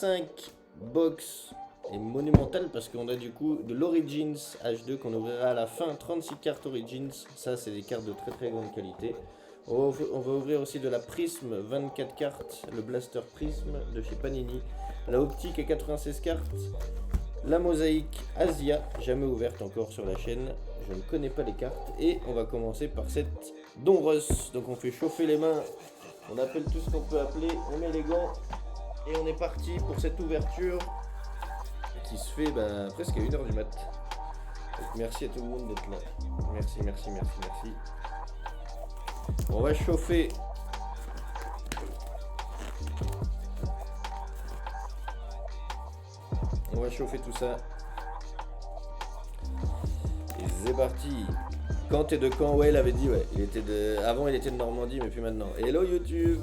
5 box est monumental parce qu'on a du coup de l'Origins H2 qu'on ouvrira à la fin. 36 cartes Origins, ça c'est des cartes de très très grande qualité. On va ouvrir aussi de la Prism, 24 cartes, le Blaster Prism de chez Panini. La Optique à 96 cartes. La Mosaïque Asia, jamais ouverte encore sur la chaîne. Je ne connais pas les cartes. Et on va commencer par cette Donruss. Donc on fait chauffer les mains. On appelle tout ce qu'on peut appeler. On met les gants. Et on est parti pour cette ouverture qui se fait presque à 1h du mat. Donc merci à tout le monde d'être là. Merci. On va chauffer. On va chauffer tout ça. Et c'est parti. Quand t'es de Caen, ouais, il avait dit, ouais. Avant, il était de Normandie, mais plus maintenant. Hello YouTube.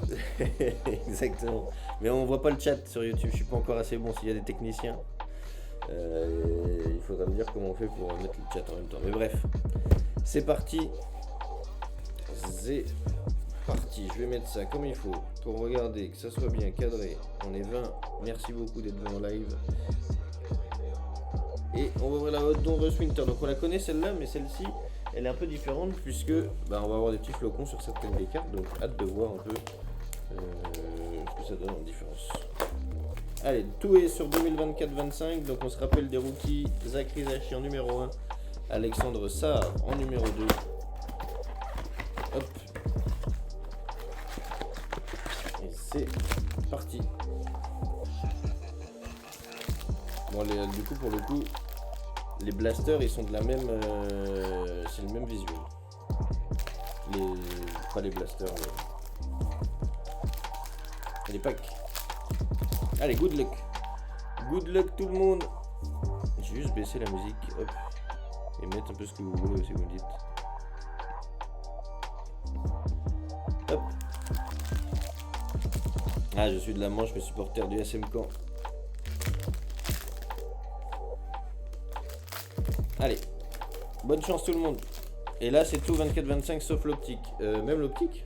Exactement. Mais on voit pas le chat sur YouTube. Je suis pas encore assez bon s'il y a des techniciens. Il faudra me dire comment on fait pour mettre le chat en même temps. Mais bref, c'est parti. C'est parti. Je vais mettre ça comme il faut pour regarder que ça soit bien cadré. On est 20. Merci beaucoup d'être venu en live. Et on va ouvrir la Donruss Winter. Donc on la connaît celle-là, mais celle-ci, elle est un peu différente puisque on va avoir des petits flocons sur certaines des cartes. Donc hâte de voir un peu ce que ça donne en différence. Allez, tout est sur 2024-25. Donc on se rappelle des rookies. Zachary Zachi en numéro 1. Alexandre Sarr en numéro 2. Hop. Et c'est parti. Bon, du coup, pour le coup, les blasters, ils sont de la même... c'est le même visuel. Pas les blasters, les packs. Allez, good luck. Good luck tout le monde. J'ai juste baissé la musique, hop. Et mettre un peu ce que vous voulez aussi, vous me dites. Hop. Ah, je suis de la Manche, je suis supporter du SM Caen. Allez, bonne chance tout le monde. Et là c'est tout 24-25 sauf l'optique. Même l'optique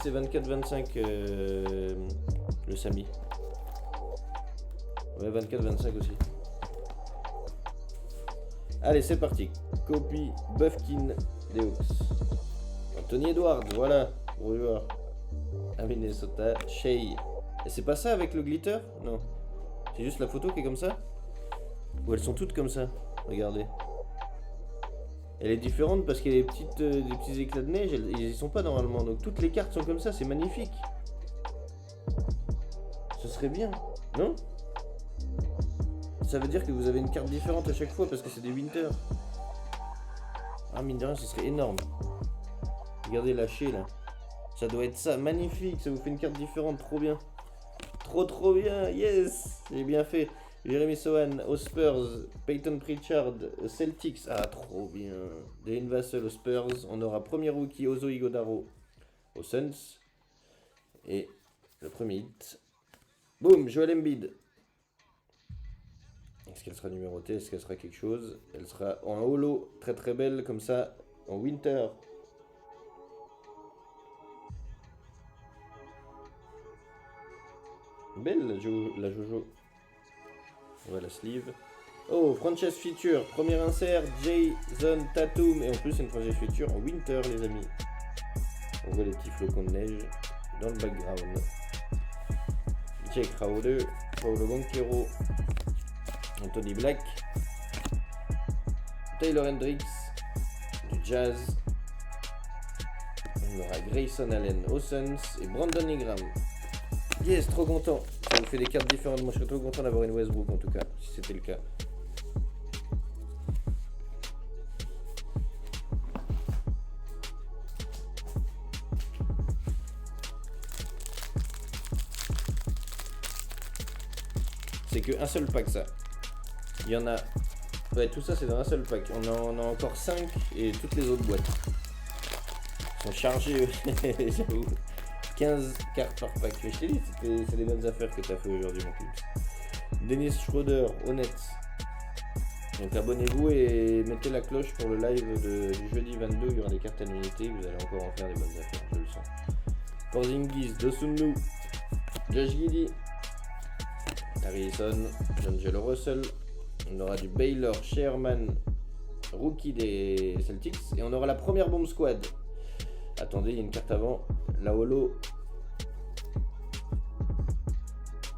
c'est 24-25 le Samy. Ouais, 24-25 aussi. Allez, c'est parti. Copy Buffkin des Hawks. Anthony Edwards, voilà. Bonjour. À Minnesota. Shea. Et c'est pas ça avec le glitter? Non. C'est juste la photo qui est comme ça? Ou elles sont toutes comme ça? Regardez. Elle est différente parce qu'il y a des petits éclats de neige. Ils y sont pas normalement. Donc toutes les cartes sont comme ça. C'est magnifique. Ce serait bien. Non? Ça veut dire que vous avez une carte différente à chaque fois parce que c'est des Winter. Ah, mine de rien, ce serait énorme. Regardez lâcher là. Ça doit être ça. Magnifique. Ça vous fait une carte différente. Trop bien. Trop bien. Yes. J'ai bien fait. Jeremy Sohan aux Spurs. Peyton Pritchard aux Celtics. Ah, trop bien. Devin Vassell aux Spurs. On aura premier rookie Ozo Ighodaro aux Suns. Et le premier hit. Boum, Joel Embiid. Est-ce qu'elle sera numérotée? Est-ce qu'elle sera quelque chose? Elle sera en holo, très belle comme ça, en winter. Belle la Jojo. On va la sleeve. Oh, franchise feature, premier insert, Jason Tatum. Et en plus, c'est une franchise feature en winter, les amis. On voit les petits flocons de neige dans le background. Jake Crowder, Paulo Banchero, Anthony Black, Taylor Hendricks, du Jazz. On aura Grayson Allen aux Suns et Brandon Ingram. Yes, trop content. Ça vous fait des cartes différentes. Moi, je serais trop content d'avoir une Westbrook en tout cas, si c'était le cas. C'est qu'un seul pack ça. Il y en a... Ouais, tout ça c'est dans un seul pack. On en a encore 5 et toutes les autres boîtes sont chargées. J'avoue. 15 cartes par pack. Mais je t'ai dit, c'est des bonnes affaires que tu as fait aujourd'hui mon clip. Dennis Schroeder, Honnête. Donc abonnez-vous et mettez la cloche pour le live du jeudi 22. Il y aura des cartes à l'unité. Vous allez encore en faire des bonnes affaires, je le sens. Porzingis, Dosunmu, Josh Giddey, Harrison, D'Angelo Russell. On aura du Baylor Sherman, rookie des Celtics. Et on aura la première bomb squad. Attendez, il y a une carte avant. La holo.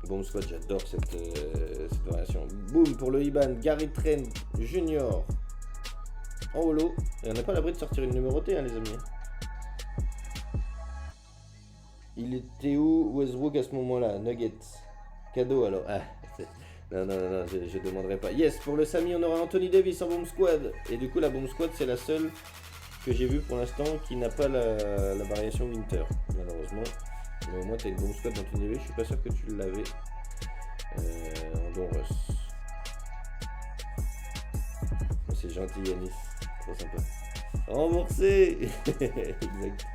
Bomb squad, j'adore cette variation. Boom pour le IBAN, Gary Trent Junior. En holo. Et on n'est pas à l'abri de sortir une numérotée, hein, les amis. Il était où Westbrook à ce moment-là? Nuggets. Cadeau alors. Ah, non, je demanderai pas. Yes, pour le Samy, on aura Anthony Davis en bomb squad. Et du coup, la bomb squad, c'est la seule que j'ai vue pour l'instant qui n'a pas la variation Winter, malheureusement. Mais au moins, tu as une bomb squad d'Anthony Davis. Je suis pas sûr que tu l'avais en Don Russ. C'est gentil, Yanis. Trop sympa. Remboursé. Exact.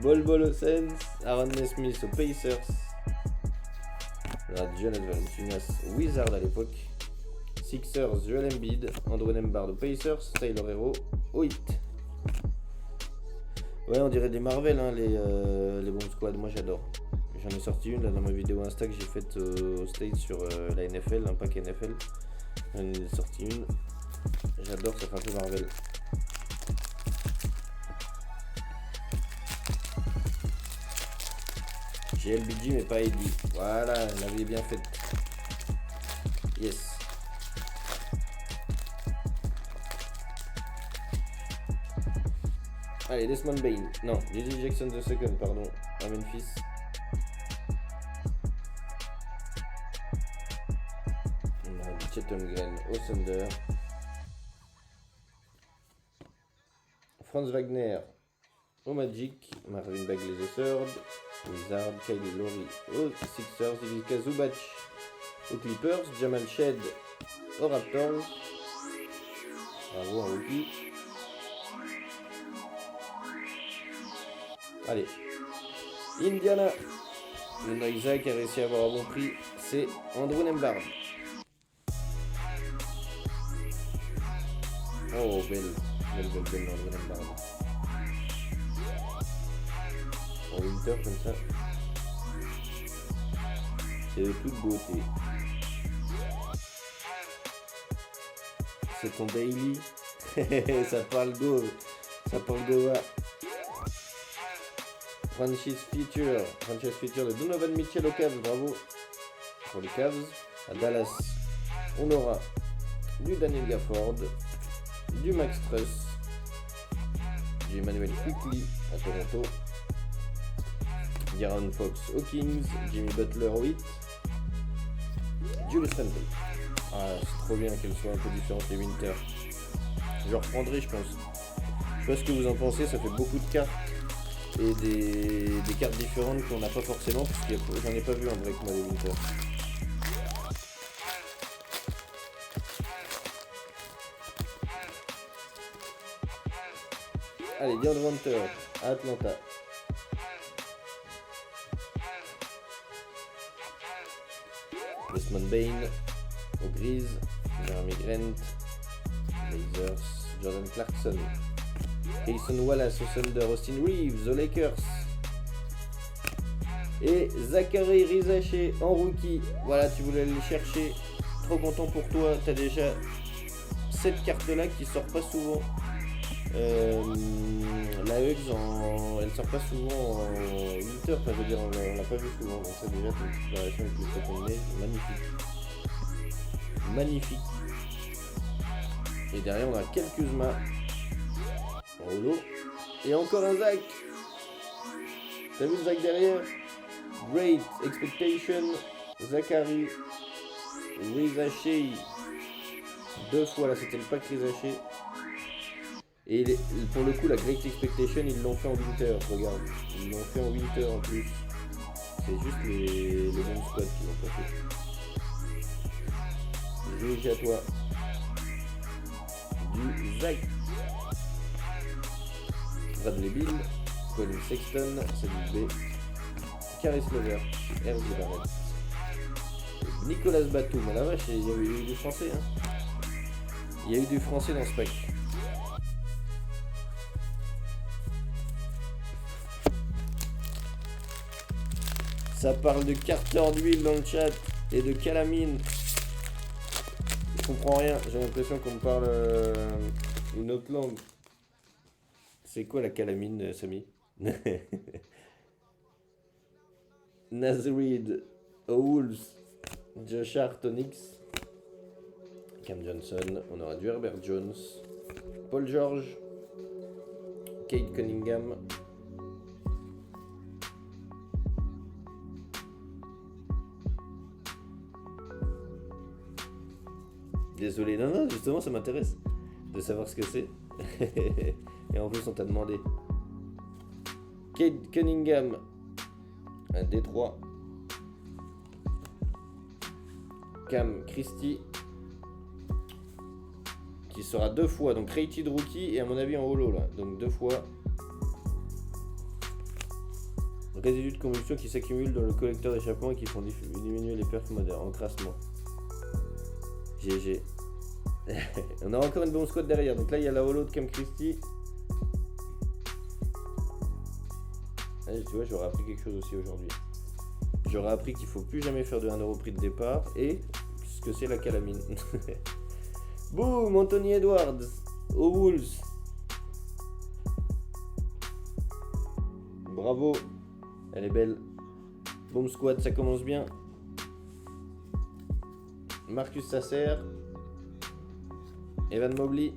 Bol au Sens, Aaron Nesmith aux Pacers. Jonathan Valanciunas aux Wizards à l'époque. Sixers, Joel Embiid, Andrew Nembhard aux Pacers, Tyler Hero au Heat. Ouais, on dirait des Marvel, hein, les bombs squad, moi j'adore. J'en ai sorti une là, dans ma vidéo Insta que j'ai faite au States sur la NFL, un pack NFL. J'en ai sorti une. J'adore, ça fait un peu Marvel. J'ai LBG mais pas Eddie. Voilà, on l'avait bien fait. Yes. Allez, Desmond Bain. Non, J.J. Jackson II, pardon. À Memphis. On a Chet Holmgren au Thunder. Franz Wagner au Magic. Marvin Bagley the Third. Wizard, Kyle Lowry aux Sixers, Ivica Zubac aux Clippers, Jamal Shed aux Raptors. Bravo, un rookie. Allez, Indiana. Le Isaac a réussi à avoir un bon prix, c'est Andrew Nembhard. Oh, belle Andrew Nembhard. En Winter comme ça, c'est de toute beauté. C'est ton daily. Ça parle go. Franchise feature de Donovan Mitchell aux Cavs, bravo pour les Cavs. À Dallas, on aura du Daniel Gafford, du Max Truss, du Emmanuel Quickley à Toronto. De'Aaron Fox aux Kings, Jimmy Butler au Heat, Julius Randle. Ah, c'est trop bien qu'elle soit un peu différente les Winter. Je reprendrai, je pense. Je sais pas ce que vous en pensez, ça fait beaucoup de cartes et des cartes différentes qu'on n'a pas forcément, parce que j'en ai pas vu en break moi les Winter. Allez, DeAndre Hunter à Atlanta. Desmond Bain aux Grises, Jeremy Grant, Blazers, Jordan Clarkson, Cason Wallace au Thunder, Austin Reeves aux Lakers et Zachary Rizaché en rookie. Voilà, tu voulais aller chercher, trop content pour toi, t'as déjà cette carte là qui sort pas souvent. La Hugs, elle sort pas souvent en Winter, enfin je veux dire, on l'a pas vu souvent, donc ça déjà c'est une petite variation avec le flocon de neige, magnifique. Et derrière on a quelques Kuzma en holo, et encore un Zach. T'as vu le Zach derrière? Great Expectation, Zachary Rizaché, 2 fois là c'était le pack Rizaché. Et pour le coup, la Great Expectation, ils l'ont fait en Winter, regarde. Ils l'ont fait en Winter en plus. C'est juste les bons squads qui l'ont pas fait. GG à toi. Du Zach. Bradley Beal, Colin Sexton, Sadie B, Caris Lover, R.J. Barrett, Nicolas Batum. La vache, il y a eu du français. Hein. Il y a eu du français dans ce pack. Ça parle de Carter d'huile dans le chat. et de calamine. Je comprends rien, j'ai l'impression qu'on me parle une autre langue. C'est quoi la calamine, Samy? Nazrid, Owls, Josh Hart, Onyx, Cam Johnson, on aura du Herbert Jones, Paul George, Kate Cunningham, désolé, non, justement ça m'intéresse de savoir ce que c'est. Et en plus on t'a demandé. Kate Cunningham, un Détroit. Cam Christie, qui sera 2 fois, donc rated rookie et à mon avis en holo là, donc 2 fois. Résidus de combustion qui s'accumulent dans le collecteur d'échappement et qui font diminuer les perfs moderne, encrassement. GG. On a encore une bombe squad derrière, donc là il y a la holo de Cam Christie. Allez, tu vois, j'aurais appris quelque chose aussi aujourd'hui. J'aurais appris qu'il faut plus jamais faire de 1€ prix de départ et ce que c'est la calamine. Boum, Anthony Edwards aux Wolves. Bravo, elle est belle. Bomb squad, ça commence bien. Marcus Sasser, Evan Mobley,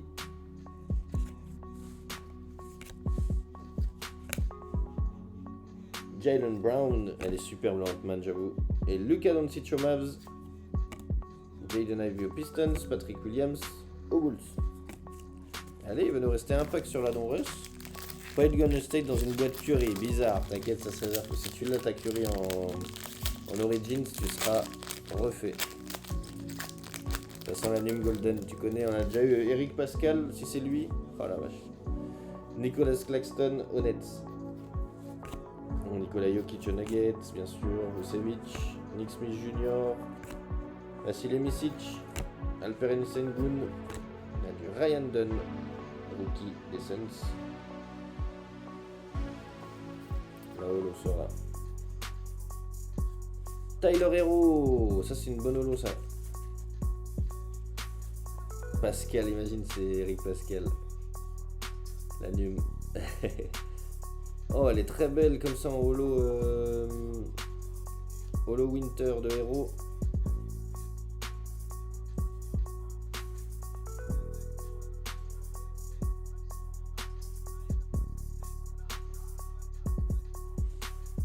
Jaylen Brown, elle est superbe l'Ant-Man, j'avoue. Et Luka Doncic aux Mavs, Jaden Ivey aux Pistons, Patrick Williams aux Bulls. Allez, il va nous rester un pack sur la Don-Russ. Fight Golden State dans une boîte Curry, bizarre, t'inquiète, ça se réserve que si tu l'as ta Curry en Origins, tu seras refait. Ça sent la Nîmes Golden, tu connais, on a déjà eu Eric Pascal, si c'est lui, oh la vache. Nicolas Claxton aux Nets. Nikola Jokic aux Nuggets, bien sûr, Vucevic, Nick Smith Jr., Vasilij Micic, Alperen Sengun, il y a du Ryan Dunn, rookie des Suns. La holo sera Tyler Hero, ça c'est une bonne holo ça. Pascal, imagine c'est Eric Pascal. La Num. Oh, elle est très belle comme ça en holo. Holo Winter de Hero.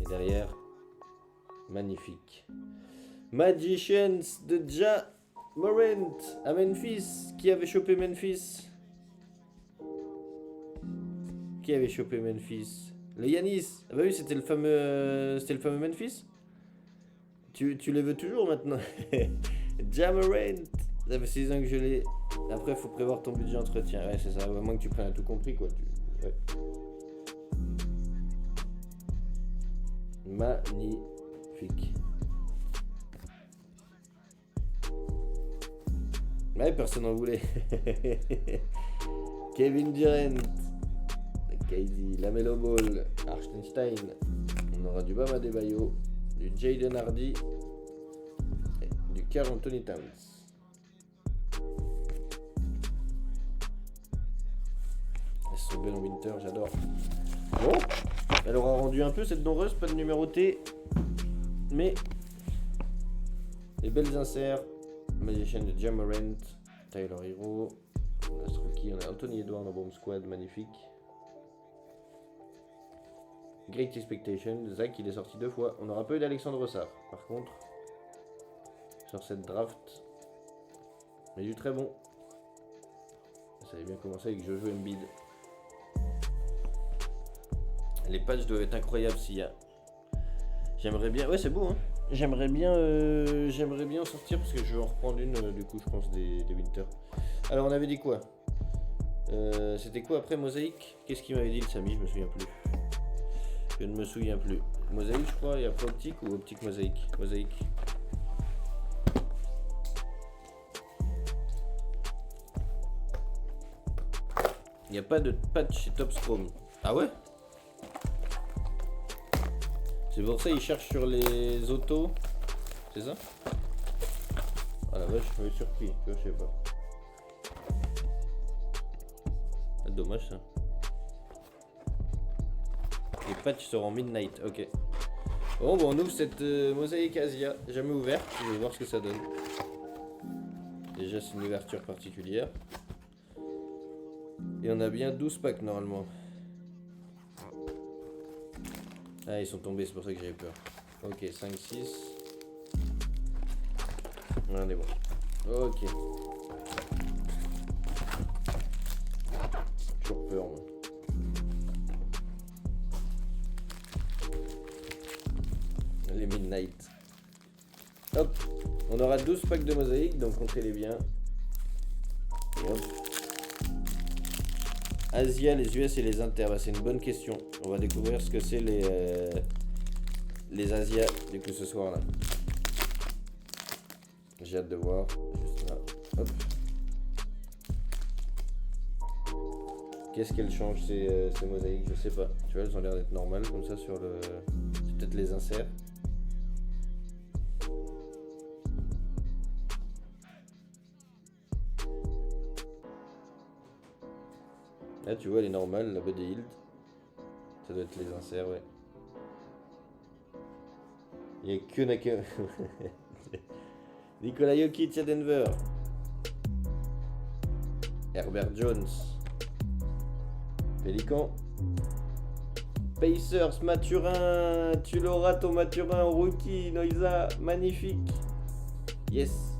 Et derrière, magnifique. Magicians de Ja Morant à Memphis. Qui avait chopé Memphis? Qui avait chopé Memphis? Le Yanis. Ah bah oui, c'était le fameux Memphis. Tu les veux toujours maintenant. Ja Morant. Ça fait 6 ans que je l'ai. Après, il faut prévoir ton budget entretien. Ouais, c'est ça. À moins que tu prennes à tout compris, quoi. Ouais. Magnifique. Ouais, personne n'en voulait. Kevin Durant. KD, Lamelo Ball, Hartenstein. On aura du Bam Adebayo, du Jaden Hardy, et du Karl Anthony Towns. Elles sont belles en winter, j'adore. Bon, elle aura rendu un peu cette Don-Russ, pas de numéroté, mais les belles inserts. Magician de Ja Morant, Tyler Hero, on a ce rookie, on a Anthony Edwards en bomb squad, magnifique. Great Expectation, Zach il est sorti 2 fois. On n'aura pas eu d'Alexandre Rossard par contre sur cette draft, mais du très bon. Ça avait bien commencé avec Jojo Embiid. Les patchs doivent être incroyables s'il y a. J'aimerais bien, ouais c'est beau hein. J'aimerais bien en sortir parce que je vais en reprendre une du coup je pense des Winter. Alors on avait dit quoi? C'était quoi après Mosaïque? Qu'est-ce qu'il m'avait dit le Samy? Je me souviens plus. Je ne me souviens plus. Mosaïque je crois, et après Optique ou Optique Mosaïque? Mosaïque. Il n'y a pas de patch chez Top Chrome. Ah ouais? C'est pour ça qu'ils cherchent sur les autos. C'est ça? Ah la vache, je me suis surpris, tu vois, je sais pas. Ah, dommage ça. Les patchs seront midnight, ok. Bon, on ouvre cette mosaïque Asia, jamais ouverte, je vais voir ce que ça donne. Déjà, c'est une ouverture particulière. Et on a bien 12 packs normalement. Ah, ils sont tombés, c'est pour ça que j'avais peur. Ok, 5, 6. On est bon. Ok. Toujours peur, moi. Les Midnight. Hop. On aura 12 packs de mosaïque, donc comptez-les bien. Et hop. Asia, les US et les Inter, bah, c'est une bonne question. On va découvrir ce que c'est les Asia du coup ce soir là. J'ai hâte de voir. Juste là. Hop. Qu'est-ce qu'elles changent ces mosaïques? Je sais pas. Tu vois, elles ont l'air d'être normales comme ça sur le. C'est peut-être les inserts. Là tu vois elle est normale, la body hilt. Ça doit être les inserts, ouais. Il n'y a que Naka. Nikola Jokic à Denver. Herbert Jones. Pélican. Pacers, Mathurin. Tu l'auras ton Mathurin en rookie, Noisa. Magnifique. Yes.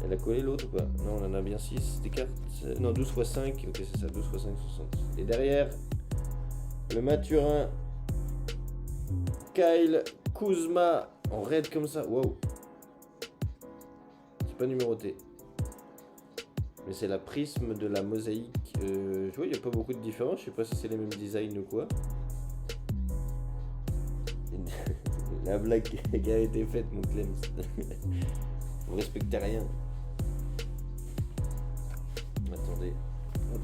Elle a collé l'autre ou pas? Non, on en a bien 6 des cartes. Non, 12 x 5. Ok, c'est ça, 12 x 5, 60. Et derrière, le Mathurin. Kyle Kuzma en raid comme ça. Wow. C'est pas numéroté. Mais c'est la prisme de la mosaïque. Je vois, il n'y a pas beaucoup de différence. Je sais pas si c'est les mêmes designs ou quoi. La blague qui a été faite, mon Clems. Vous respectez rien. Attendez. Hop.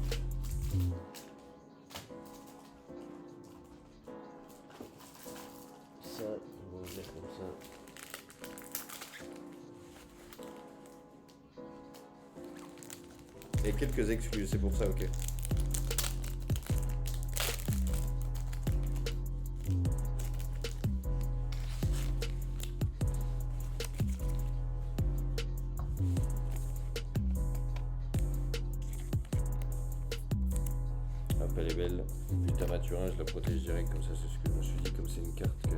Ça, on va le mettre comme ça. Il y a quelques exclus, c'est pour ça, ok. Hop, elle est belle. Putain, Mathurin, je la protège direct, comme ça, c'est ce que je me suis dit, comme c'est une carte que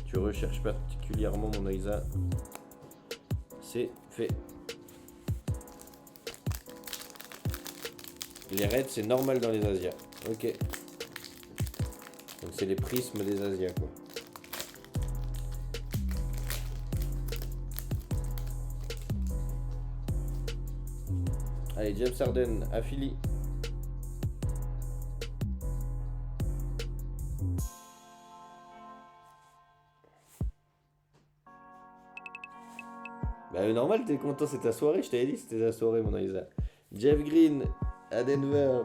tu recherches particulièrement, mon Oisa. C'est fait. Les raids, c'est normal dans les Asias. Ok. Donc c'est les prismes des Asias, quoi. Allez, James Harden, à Philly. Bah normal, t'es content, c'est ta soirée, je t'avais dit c'était ta soirée, mon Isa. Jeff Green, à Denver.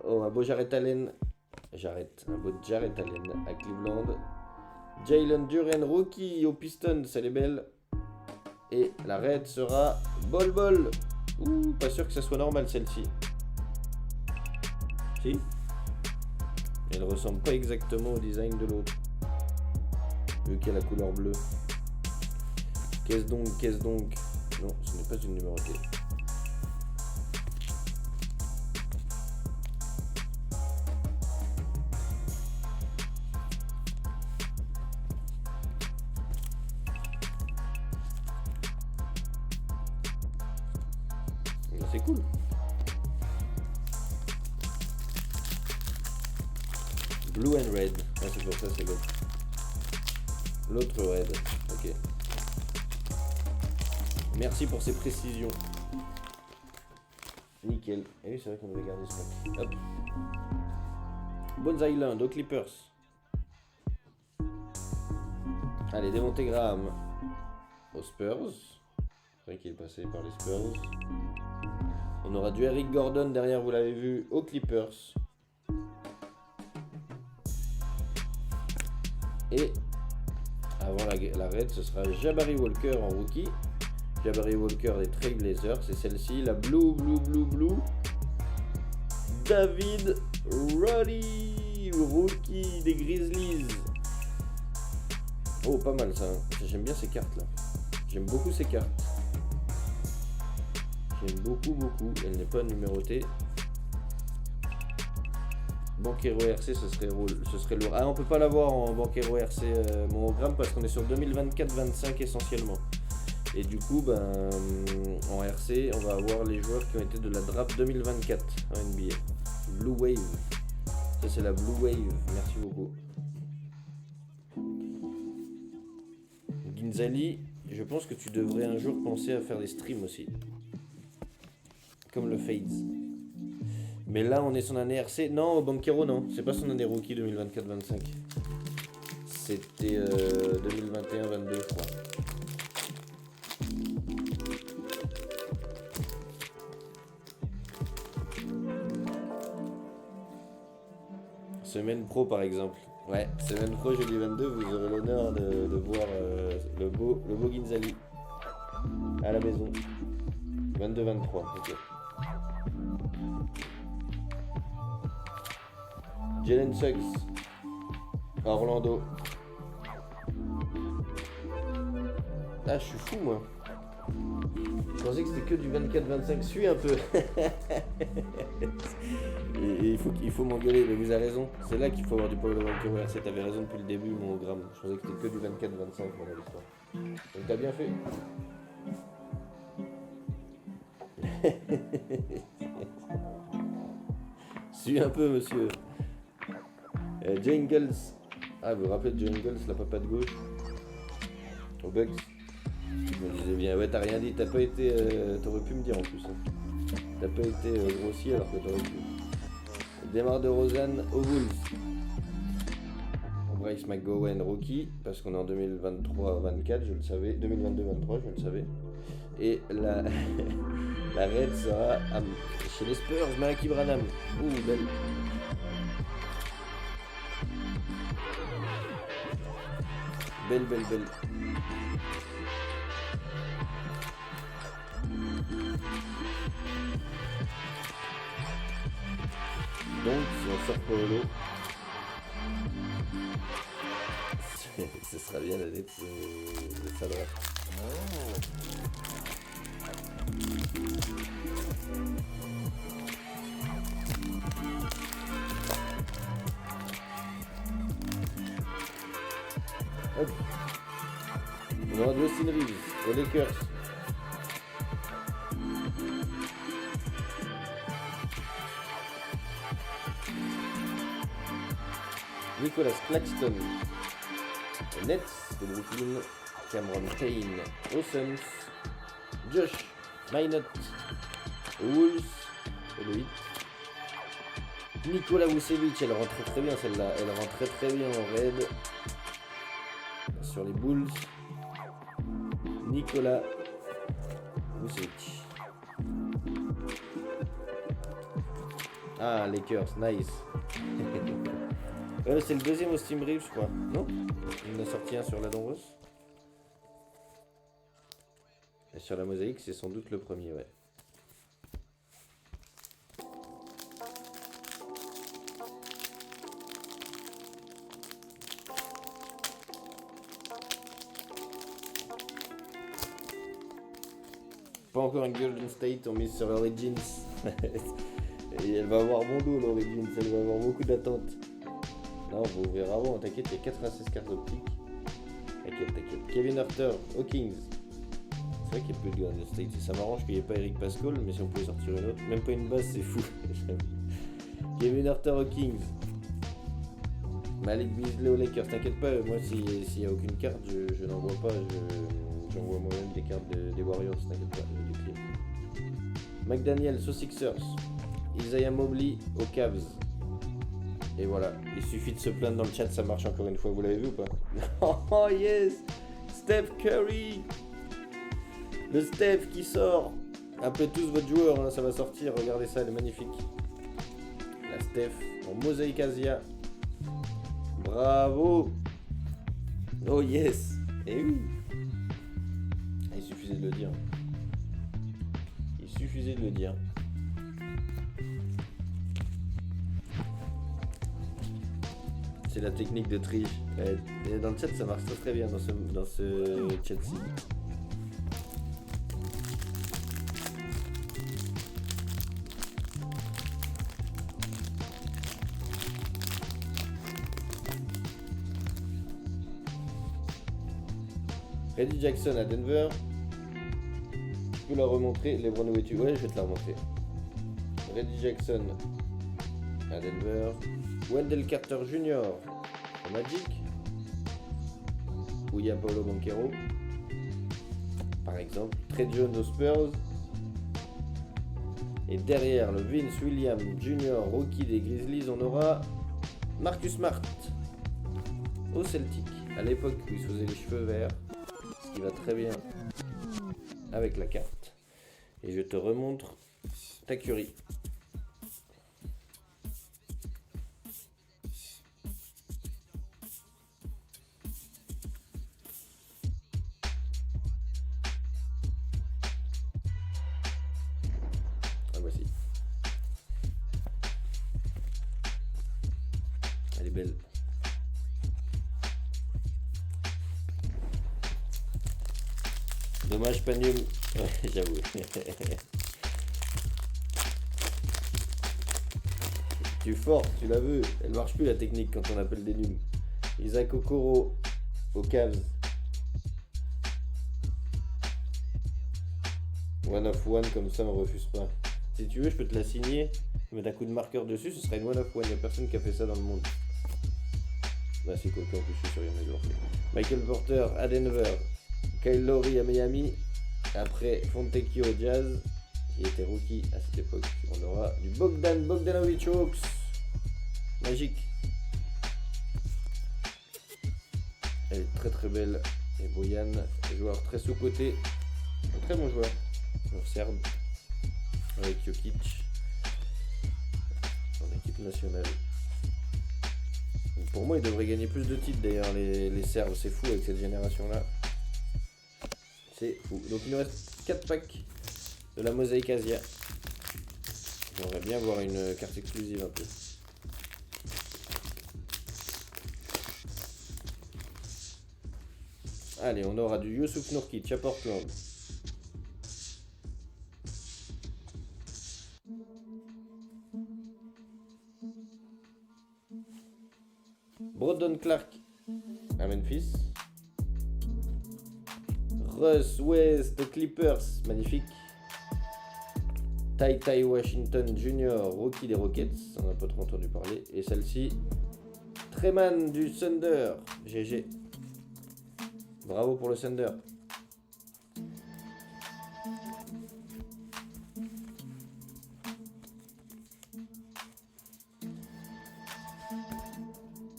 Oh, un beau Jarrett Allen. Un beau Jarrett Allen à Cleveland. Jalen Duren, rookie aux Pistons, elle est belle. Et la raid sera Bol Bol. Ouh, pas sûr que ça soit normal celle-ci. Si. Elle ressemble pas exactement au design de l'autre. Vu qu'elle a la couleur bleue. Qu'est-ce donc? Non, ce n'est pas une numérotée. C'est cool. Blue and red. Ah, c'est pour ça, c'est l'autre. L'autre red. Ok. Merci pour ces précisions. Nickel. Et oui, c'est vrai qu'on devait garder ce pack. Hop. Bones Island aux Clippers. Allez, Devonte Graham aux Spurs. C'est vrai qu'il est passé par les Spurs. On aura du Eric Gordon derrière, vous l'avez vu, aux Clippers. Et Avant la red, ce sera Jabari Walker en rookie. Jabari Walker des Trailblazers, c'est celle-ci, la blue. David Roddy, rookie des Grizzlies. Oh, pas mal ça. J'aime bien ces cartes là. J'aime beaucoup ces cartes. J'aime beaucoup. Elle n'est pas numérotée. Banquero RC, ce serait lourd. Ah, on peut pas l'avoir en Banquero RC mon hologramme parce qu'on est sur 2024-25 essentiellement. Et du coup, en RC, on va avoir les joueurs qui ont été de la draft 2024 en NBA. Blue Wave. Ça, c'est la Blue Wave. Merci beaucoup. Ginzali, je pense que tu devrais un jour penser à faire des streams aussi. Comme le Fades. Mais là, on est son année RC. Non, Banquero, non. C'est pas son année rookie 2024-25. C'était 2021-22, je crois. Semaine pro, par exemple. Ouais, semaine pro, jeudi 22, vous aurez l'honneur de voir le beau Ginzali à la maison. 22-23, ok. Jalen Suggs à Orlando. Ah, je suis fou, moi. Je pensais que c'était que du 24-25. Suis un peu. Et il faut m'engueuler, mais vous avez raison. C'est là qu'il faut avoir du power de Banquero RC. T'avais raison depuis le début, mon gramme. Je pensais que c'était que du 24-25 pendant l'histoire. Donc t'as bien fait. Suis un peu, monsieur. Jingles. Ah, vous vous rappelez de Jingles, la papa de gauche au Bucks. Je me disais bien, ouais, t'as rien dit, t'as pas été. T'aurais pu me dire en plus. Hein. T'as pas été grossier alors que t'aurais pu. Démarre de Rosanne aux Wolves. Bryce McGowan, rookie, parce qu'on est en 2023-24, je le savais. 2022-23, je le savais. Et la, la red sera chez les Spurs, Malaki Branham. Ouh, belle. Belle. Donc, si on sort pour l'eau, ce sera bien l'année de sa draft. Hop. On aura de Austin Reeves aux Lakers. Nicolas Claxton aux Nets de Brooklyn. Cameron Payne aux Suns. Josh Minot aux Wolves et le 8. Nikola Vucevic, elle rentre très bien celle-là. Elle rentre très bien en raid sur les Bulls. Nikola Vucevic. Ah, Lakers, nice. C'est le deuxième au Steam Reeves, je crois. Non? Il en a sorti un sur la Don Ross. Et sur la mosaïque, c'est sans doute le premier, ouais. Pas encore une Golden State, on mise sur l'Origins. Et elle va avoir bon dos, l'Origins, elle va avoir beaucoup d'attentes. Non, vous verrez avant, t'inquiète, il y a 96 cartes optiques. T'inquiète. Kevin Huerter aux Kings. C'est vrai qu'il n'y a plus de Golden State, et ça m'arrange qu'il n'y ait pas Eric Pascal, mais si on pouvait sortir une autre, même pas une base, c'est fou. Kevin Huerter aux Kings. Malik Beasley aux Lakers, t'inquiète pas, moi s'il n'y a aucune carte, je n'en vois pas, j'envoie moi-même des cartes des Warriors, t'inquiète pas, j'ai des clés. McDaniels aux Sixers. Isaiah Mobley aux Cavs. Et voilà, il suffit de se plaindre dans le chat, ça marche encore une fois, vous l'avez vu ou pas? Oh yes, Steph Curry. Le Steph qui sort. Appelez tous votre joueur, hein, ça va sortir, regardez ça, elle est magnifique. La Steph en mosaïque Asia. Bravo. Oh yes. Eh oui. Il suffisait de le dire. Il suffisait de le dire. C'est la technique de triche. Et dans le chat, ça marche très très bien dans ce chat-ci. Reddy Jackson à Denver. Tu peux la remontrer, LeBron où es-tu? Ouais, je vais te la remontrer. Reddy Jackson à Denver. Wendell Carter Jr. au Magic. Ou Paolo Banchero, par exemple. Trey Jones aux Spurs. Et derrière le Vince Williams Jr. rookie des Grizzlies, on aura Marcus Smart au Celtic. À l'époque où il se faisait les cheveux verts. Ce qui va très bien avec la carte. Et je te remontre ta Curry. La voici. Elle est belle. Dommage Panium. Ouais, j'avoue. Tu es fort, tu la veux. Elle marche plus la technique quand on appelle des nums. Isaac Okoro aux Cavs. One of one comme ça on refuse pas. Si tu veux je peux te la signer, mettre un coup de marqueur dessus, ce sera une one of one. Il n'y a personne qui a fait ça dans le monde. Bah c'est quoi, en plus je suis sur Image. Michael Porter à Denver. Kyle Lowry à Miami. Après Fontecchio au Jazz, qui était rookie à cette époque. On aura du Bogdanovic Hawks. Magique. Elle est très très belle. Et Boyan, joueur très sous-coté. Un très bon joueur. Joueur serbe. Avec Jokic. En équipe nationale. Donc pour moi, ils devraient gagner plus de titres d'ailleurs, les Serbes. C'est fou avec cette génération-là. C'est fou. Donc il nous reste 4 packs de la Mosaïque Asia. J'aimerais bien voir une carte exclusive un peu. Allez, on aura du Youssouf Nourkic à Portland. Brandon Clark à Memphis. Russ West aux Clippers, magnifique. Ty Washington Jr., rookie des Rockets, on n'a pas trop entendu parler. Et celle-ci, Treman du Thunder, GG. Bravo pour le Thunder.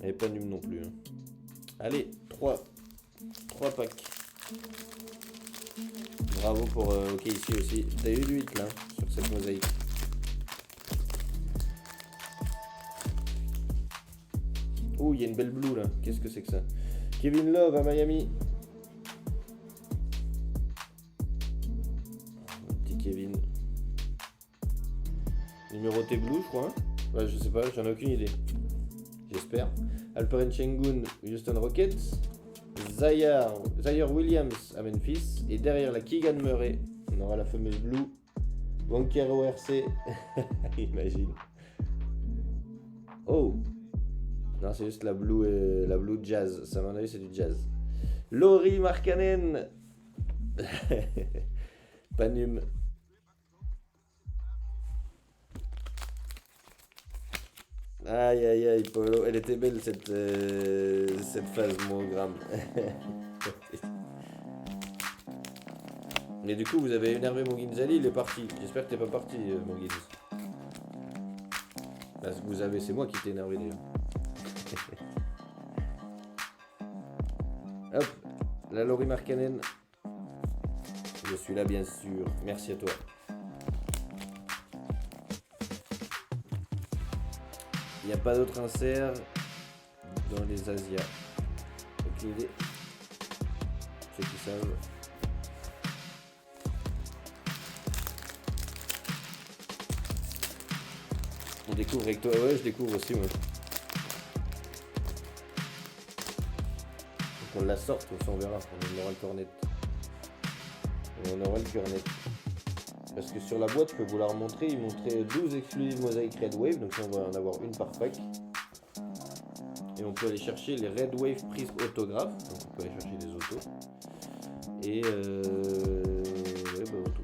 Et pas nul non plus. Hein. Allez, 3 packs. Bravo pour OK ici aussi. T'as eu le 8 là, sur cette mosaïque. Oh, il y a une belle blue là. Qu'est-ce que c'est que ça? Kevin Love à Miami. Petit Kevin. Numéroté blue, je crois. Hein, ouais, je sais pas, j'en ai aucune idée. J'espère. Alperen Sengun, Houston Rockets. Zaire Williams à Memphis. Et derrière la Keegan Murray, on aura la fameuse Blue. Banchero RC. Imagine. Oh. Non, c'est juste la Blue Jazz. Ça, à mon avis, c'est du Jazz. Lauri Markkanen. Panum. Aïe aïe aïe, Polo. Elle était belle cette phase monogramme. Mais du coup, vous avez énervé mon Ginzali, il est parti. J'espère que t'es pas parti, mon Ginz. Parce que vous avez, c'est moi qui t'ai énervé d'ailleurs. Hop, la Lauri Markkanen. Je suis là bien sûr. Merci à toi. Il n'y a pas d'autre insert dans les Asias. Aucune idée. ceux qui savent. On découvre avec toi, ouais, je découvre aussi, moi. Faut qu'on la sorte, on verra, on aura le cornet. Et on aura le cornet. Parce que sur la boîte, je peux vous la remontrer, il montrait 12 exclusives mosaïques Red Wave, donc ça on va en avoir une par pack. Et on peut aller chercher les Red Wave prises autographes, donc on peut aller chercher les autos. Et ouais, bah auto.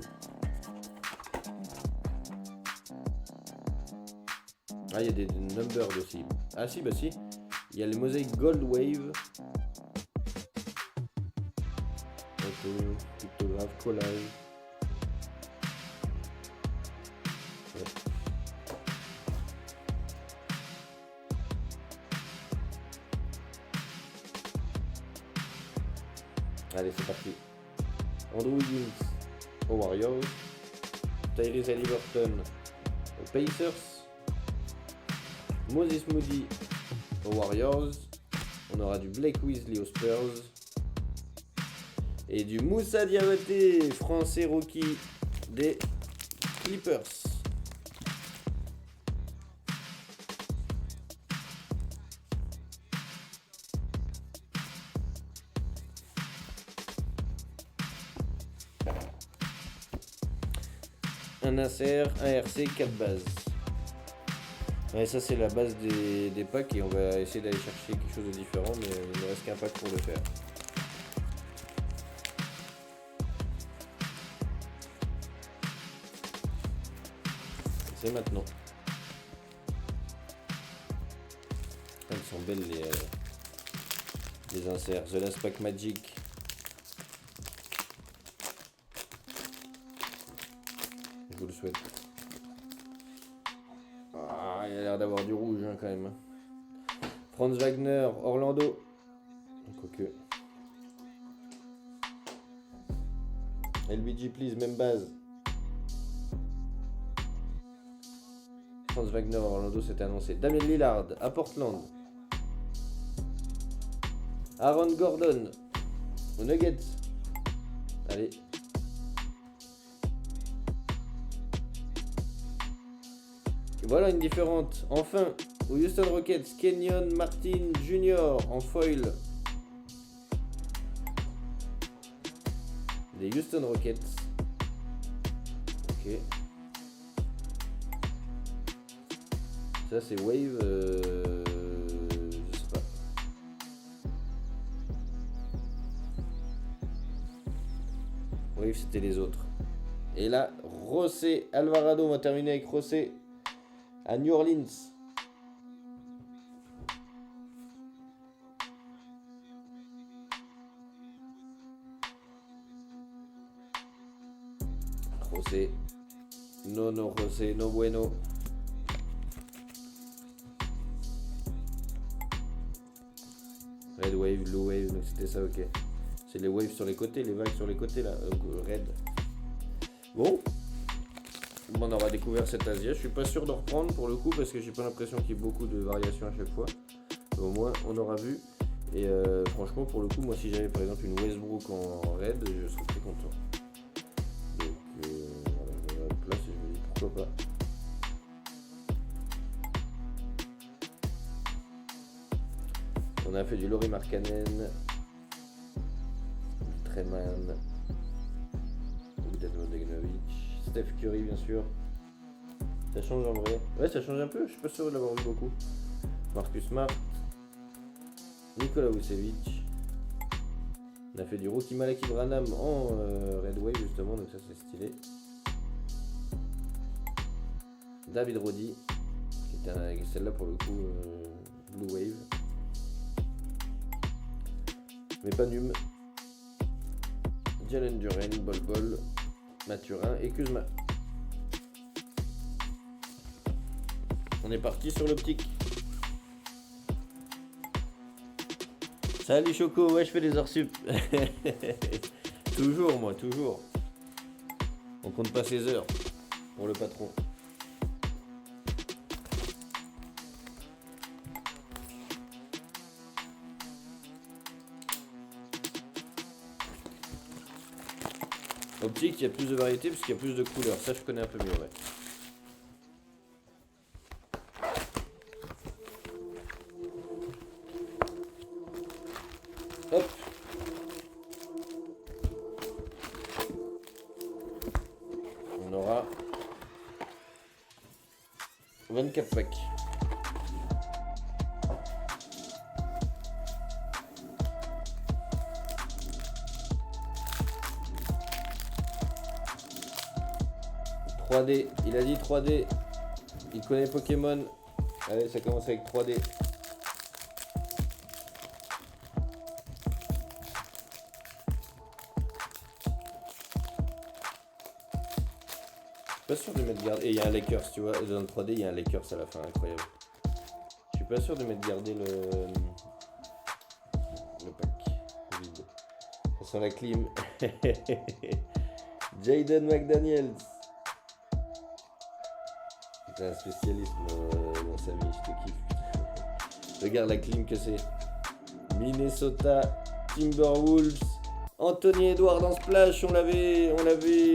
Ah, il y a des numbers aussi. Ah si, bah si. Il y a les mosaïques Gold Wave. Auto, pictographe, collage. Ouais. Allez, c'est parti. Andrew Wiggins aux Warriors. Tyrese Haliburton aux Pacers. Moses Moody aux Warriors. On aura du Blake Weasley aux Spurs. Et du Moussa Diabaté, français rookie des Clippers. Un insert, un RC, 4 bases. Ouais, ça c'est la base des packs et on va essayer d'aller chercher quelque chose de différent, mais il ne reste qu'un pack pour le faire. C'est maintenant. Elles sont belles les inserts. The Last Pack Magic. Je vous le souhaite. Ah, il a l'air d'avoir du rouge hein, quand même. Franz Wagner, Orlando. Quoique. LBG please, même base. Franz Wagner, Orlando, c'est annoncé. Damien Lillard à Portland. Aaron Gordon aux Nuggets. Allez. Voilà une différente. Enfin, aux Houston Rockets, Kenyon Martin Jr. en foil. Les Houston Rockets. Ok. Ça c'est Wave. Je sais pas. Wave c'était les autres. Et là, José Alvarado. On va terminer avec José à New Orleans. José. No, José, no bueno. Red Wave, Blue Wave, donc c'était ça, ok. C'est les waves sur les côtés, les vagues sur les côtés là, red. Bon. On aura découvert cette Asia. Je suis pas sûr de reprendre pour le coup parce que j'ai pas l'impression qu'il y ait beaucoup de variations à chaque fois. Mais au moins on aura vu. Et franchement pour le coup moi si j'avais par exemple une Westbrook en red je serais très content. Donc voilà, je la place et je me dis pourquoi pas. On a fait du Lauri Markkanen, du Treman, Bogdan Bogdanovic, Steph Curry bien sûr. Ça change en vrai. Ouais ça change un peu, je suis pas sûr de l'avoir vu beaucoup. Marcus Smart, Nikola Vucevic. On a fait du rookie Malaki Branham en Red Wave justement, donc ça c'est stylé. David Roddy, qui était celle-là pour le coup Blue Wave. Mais pas Num. Jalen Duren, Bol, Mathurin et Kuzma. On est parti sur l'optique. Salut Choco, ouais je fais des heures sup. Toujours moi, toujours. On compte pas ses heures pour le patron. Optique, il y a plus de variété parce qu'il y a plus de couleurs. Ça, je connais un peu mieux, ouais. Hop. On aura 24 packs. Il a dit 3D. Il connaît Pokémon. Allez, ça commence avec 3D. Je suis pas sûr de mettre garder. Et il y a un Lakers, tu vois. Dans le 3D, il y a un Lakers à la fin, incroyable. Je suis pas sûr de mettre garder le pack vide. Ça sent la clim. Jaden McDaniels. T'es un spécialiste, mon Samy, je te kiffe. Regarde la clim que c'est. Minnesota Timberwolves. Anthony Edwards en splash, on l'avait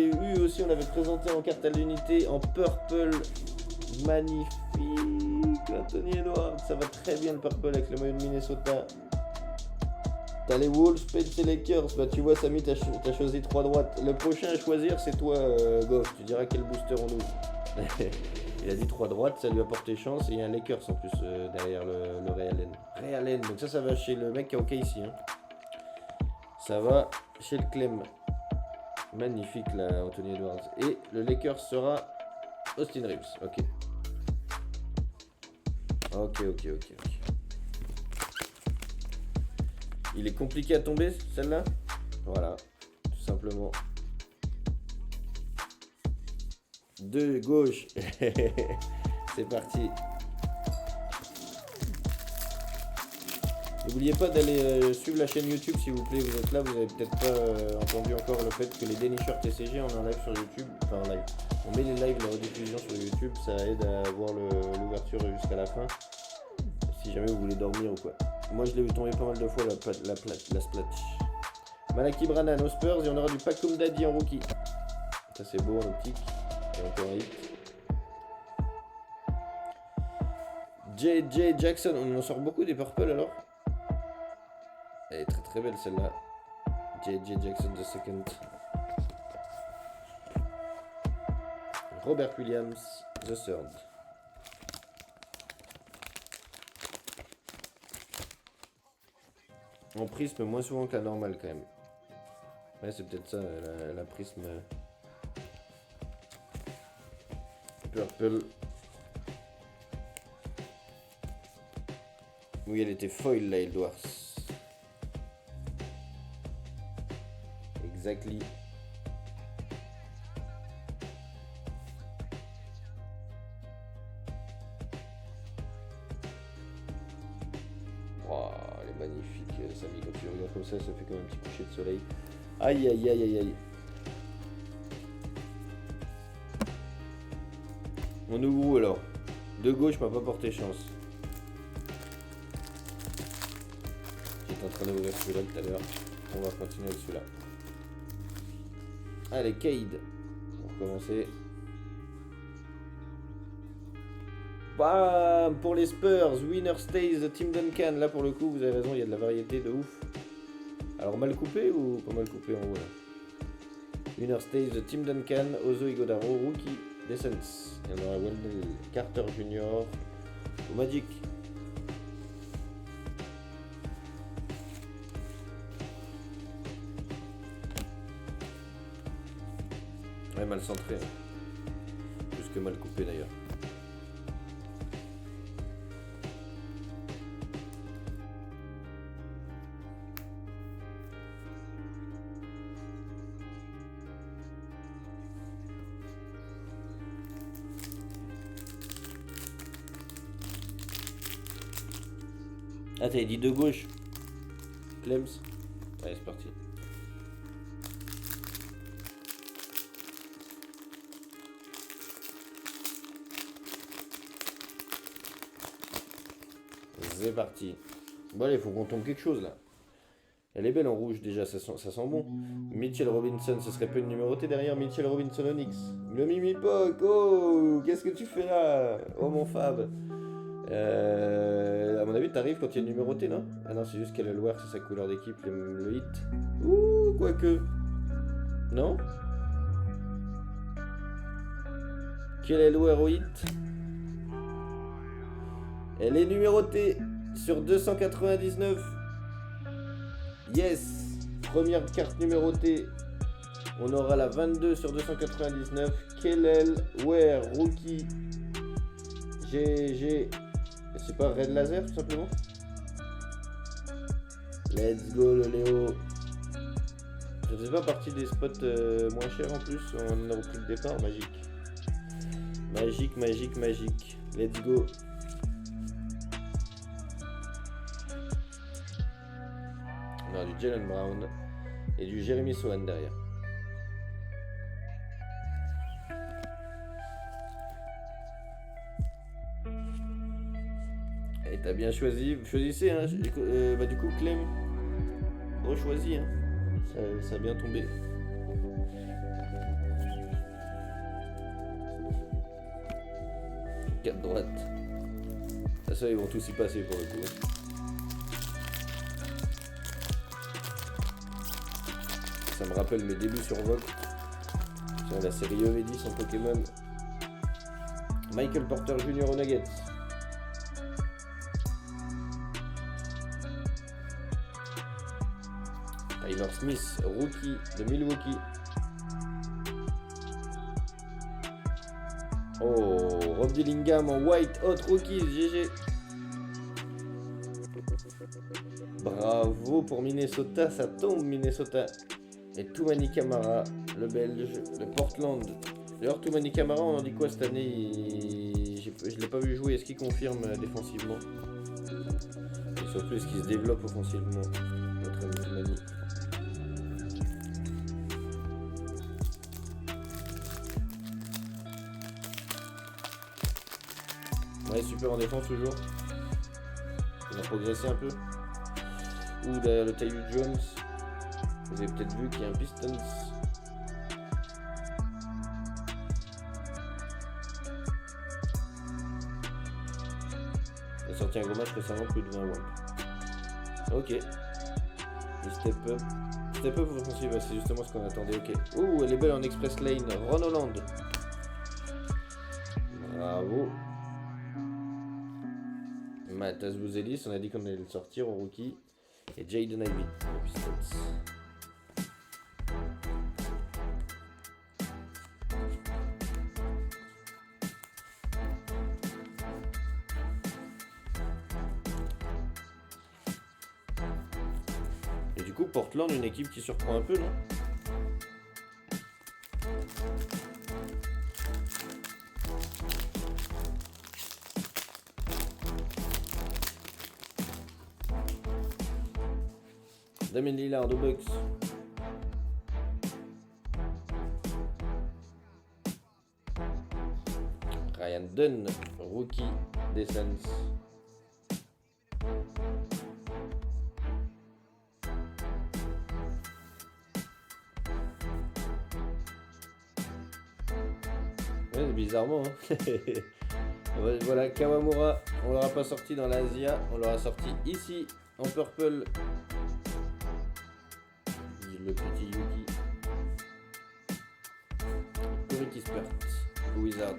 eu aussi, on l'avait présenté en carte à l'unité en purple. Magnifique, Anthony Edwards, ça va très bien le purple avec le maillot de Minnesota. T'as les Wolves, Pels et Lakers. Bah tu vois Samy, t'as choisi 3 droites. Le prochain à choisir c'est toi Goff, tu diras quel booster on ouvre. Il a dit 3 droites, ça lui a porté chance. Et il y a un Lakers en plus derrière le Ray Allen. Ray Allen, donc ça va chez le mec qui est OK ici. Hein. Ça va chez le Clem. Magnifique là, Anthony Edwards. Et le Lakers sera Austin Reeves. Ok. Ok. Il est compliqué à tomber celle-là. Voilà, tout simplement. De gauche. C'est parti. N'oubliez pas d'aller suivre la chaîne YouTube s'il vous plaît, vous êtes là, vous avez peut-être pas entendu encore le fait que les dénicheurs TCG, on est en live sur YouTube, enfin en live. On met les lives, la rediffusion sur YouTube, ça aide à voir l'ouverture jusqu'à la fin, si jamais vous voulez dormir ou quoi. Moi je l'ai vu tomber pas mal de fois la splash. Malaki Brannan aux Spurs et on aura du Pacum Daddy en rookie. Ça c'est beau en optique, et encore un hit. JJ Jackson, on en sort beaucoup des purple alors. Elle est très très belle celle-là. JJ Jackson the second. Robert Williams the third. En prisme moins souvent que la normale quand même. Ouais c'est peut-être ça la prisme. Purple. Oui elle était foil là Edwards. Exactly. Wow, elle est magnifique, Samy, quand tu regardes comme ça fait comme un petit coucher de soleil. Aïe. On ouvre où alors? De gauche m'a pas porté chance. J'étais en train d'ouvrir celui-là tout à l'heure. On va continuer avec celui-là. Allez, Cade. On va recommencer. Bam! Pour les Spurs, winner stays the Tim Duncan. Là, pour le coup, vous avez raison, il y a de la variété de ouf. Alors, mal coupé ou pas mal coupé en haut là? Winner stays the Tim Duncan, Ozo Igodaro, Rookie, Descents. Il y en aura Wendell Carter Jr. au Magic. Ouais, mal centré. Plus que mal coupé d'ailleurs. Ah, t'avais dit de gauche. Clems. Allez, c'est parti. C'est parti. Bon allez, faut qu'on tombe quelque chose là. Elle est belle en rouge déjà, ça sent bon. Mitchell Robinson, ce serait pas une numérotée derrière Mitchell Robinson Onyx. Le Mimi Poc, oh, qu'est-ce que tu fais là? Oh mon Fab. À mon avis, t'arrives quand il y a une numérotée, non? Ah non, c'est juste qu'elle a le wear, c'est sa couleur d'équipe, le hit. Ouh, quoique. Non? Quel est le wear au hit? Elle est numérotée sur 299. Yes! Première carte numérotée. On aura la 22 sur 299. Kellel, Ware, Rookie. GG. C'est pas Red Laser tout simplement? Let's go le Léo. Je ne faisais pas partie des spots moins chers en plus. On a repris le départ. Magique. Magique, magique, magique. Let's go. On a du Jalen Brown et du Jeremy Sohan derrière. Et t'as bien choisi. Choisissez, hein. Bah du coup, Clem, rechoisis, hein. Ça a bien tombé. Quatre droite. Ça, ils vont tous y passer pour le coup. Ça me rappelle mes débuts sur Vogue. Sur la série EV10 en Pokémon. Michael Porter Jr. aux Nuggets. Tyler Smith, rookie de Milwaukee. Oh, Rob Dillingham en white hot rookies, GG. Bravo pour Minnesota, ça tombe Minnesota. Et Toumani Camara, le belge, de Portland. D'ailleurs, Toumani Camara, on en dit quoi cette année? Je l'ai pas vu jouer, est-ce qu'il confirme défensivement? Et surtout, est-ce qu'il se développe offensivement? Notre ami Toumani. Ouais, super en défense toujours. Il a progressé un peu. Ou derrière le Tyus Jones. Vous avez peut-être vu qu'il y a un Pistons. Il a sorti un gros match récemment, plus de 20 wins. Ok. Il step up. Step up offensive, c'est justement ce qu'on attendait. Ok. Ouh, elle est belle en express lane. Ron Holland. Bravo. Matas Bouzelis, on a dit qu'on allait le sortir au rookie. Et Jaden Ivey, les Pistons. Et du coup, Portland, une équipe qui surprend un peu, non? Damien Lillard aux Bucks. Ryan Dunn, rookie des Suns. Ouais, bizarrement, hein. Voilà, Kawamura, on l'aura pas sorti dans l'Asia, on l'aura sorti ici en purple. Le petit Yugi. Corey Kispert, Wizard.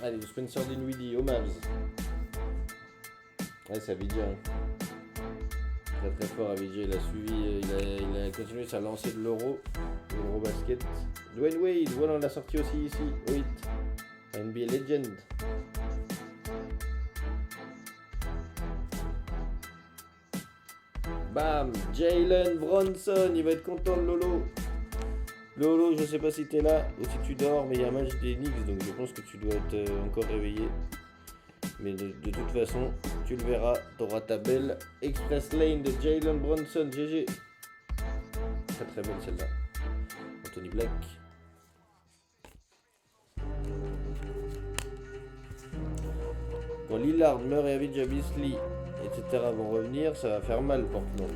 Allez, le Spencer Dinwiddie au Mavs. Ouais, c'est Abidjan. Très très fort Abidjan, il a suivi, il a continué sa lancée de l'Eurobasket. Dwayne Wade, voilà, on l'a sorti aussi ici, au hit. NBA Legend. Bam, Jalen Bronson, il va être content de Lolo. Lolo, je sais pas si t'es là ou si tu dors, mais il y a un match des Knicks, donc je pense que tu dois être encore réveillé. Mais de toute façon, tu le verras, t'auras ta belle Express Lane de Jalen Brunson, GG. Très très belle celle-là. Anthony Black. Quand Lillard, Murray, Avdija, Beasley, etc. vont revenir, ça va faire mal Portland.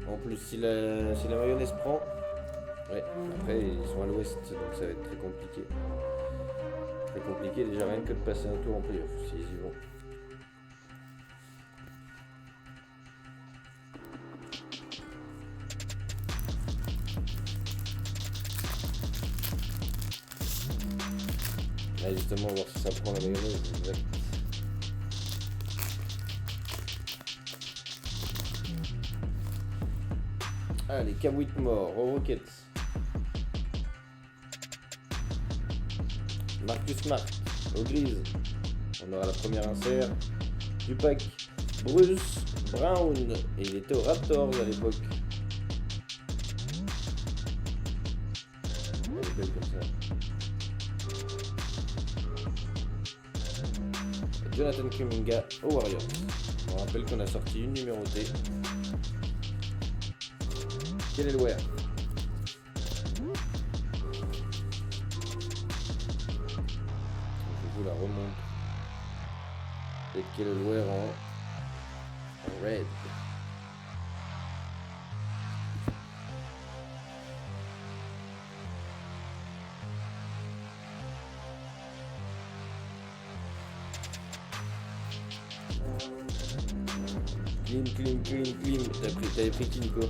En plus, si la mayonnaise prend, ouais, après ils sont à l'ouest, donc ça va être très compliqué. Très compliqué déjà rien que de passer un tour en playoff, s'ils y vont. Là justement, on va voir si ça prend la mayonnaise. Exact. Allez, Cam Whitmore aux Rockets. Marcus Smart aux Grizzlies. On aura la première insert du pack. Bruce Brown. Et il était aux Raptors à l'époque. Elle est belle comme ça. Jonathan Kuminga aux Warriors. On rappelle qu'on a sorti une numérotée. Quel est le wear? Je vous la remonte. Et quel est le wear en red? Clean. T'avais pris qui, Nico?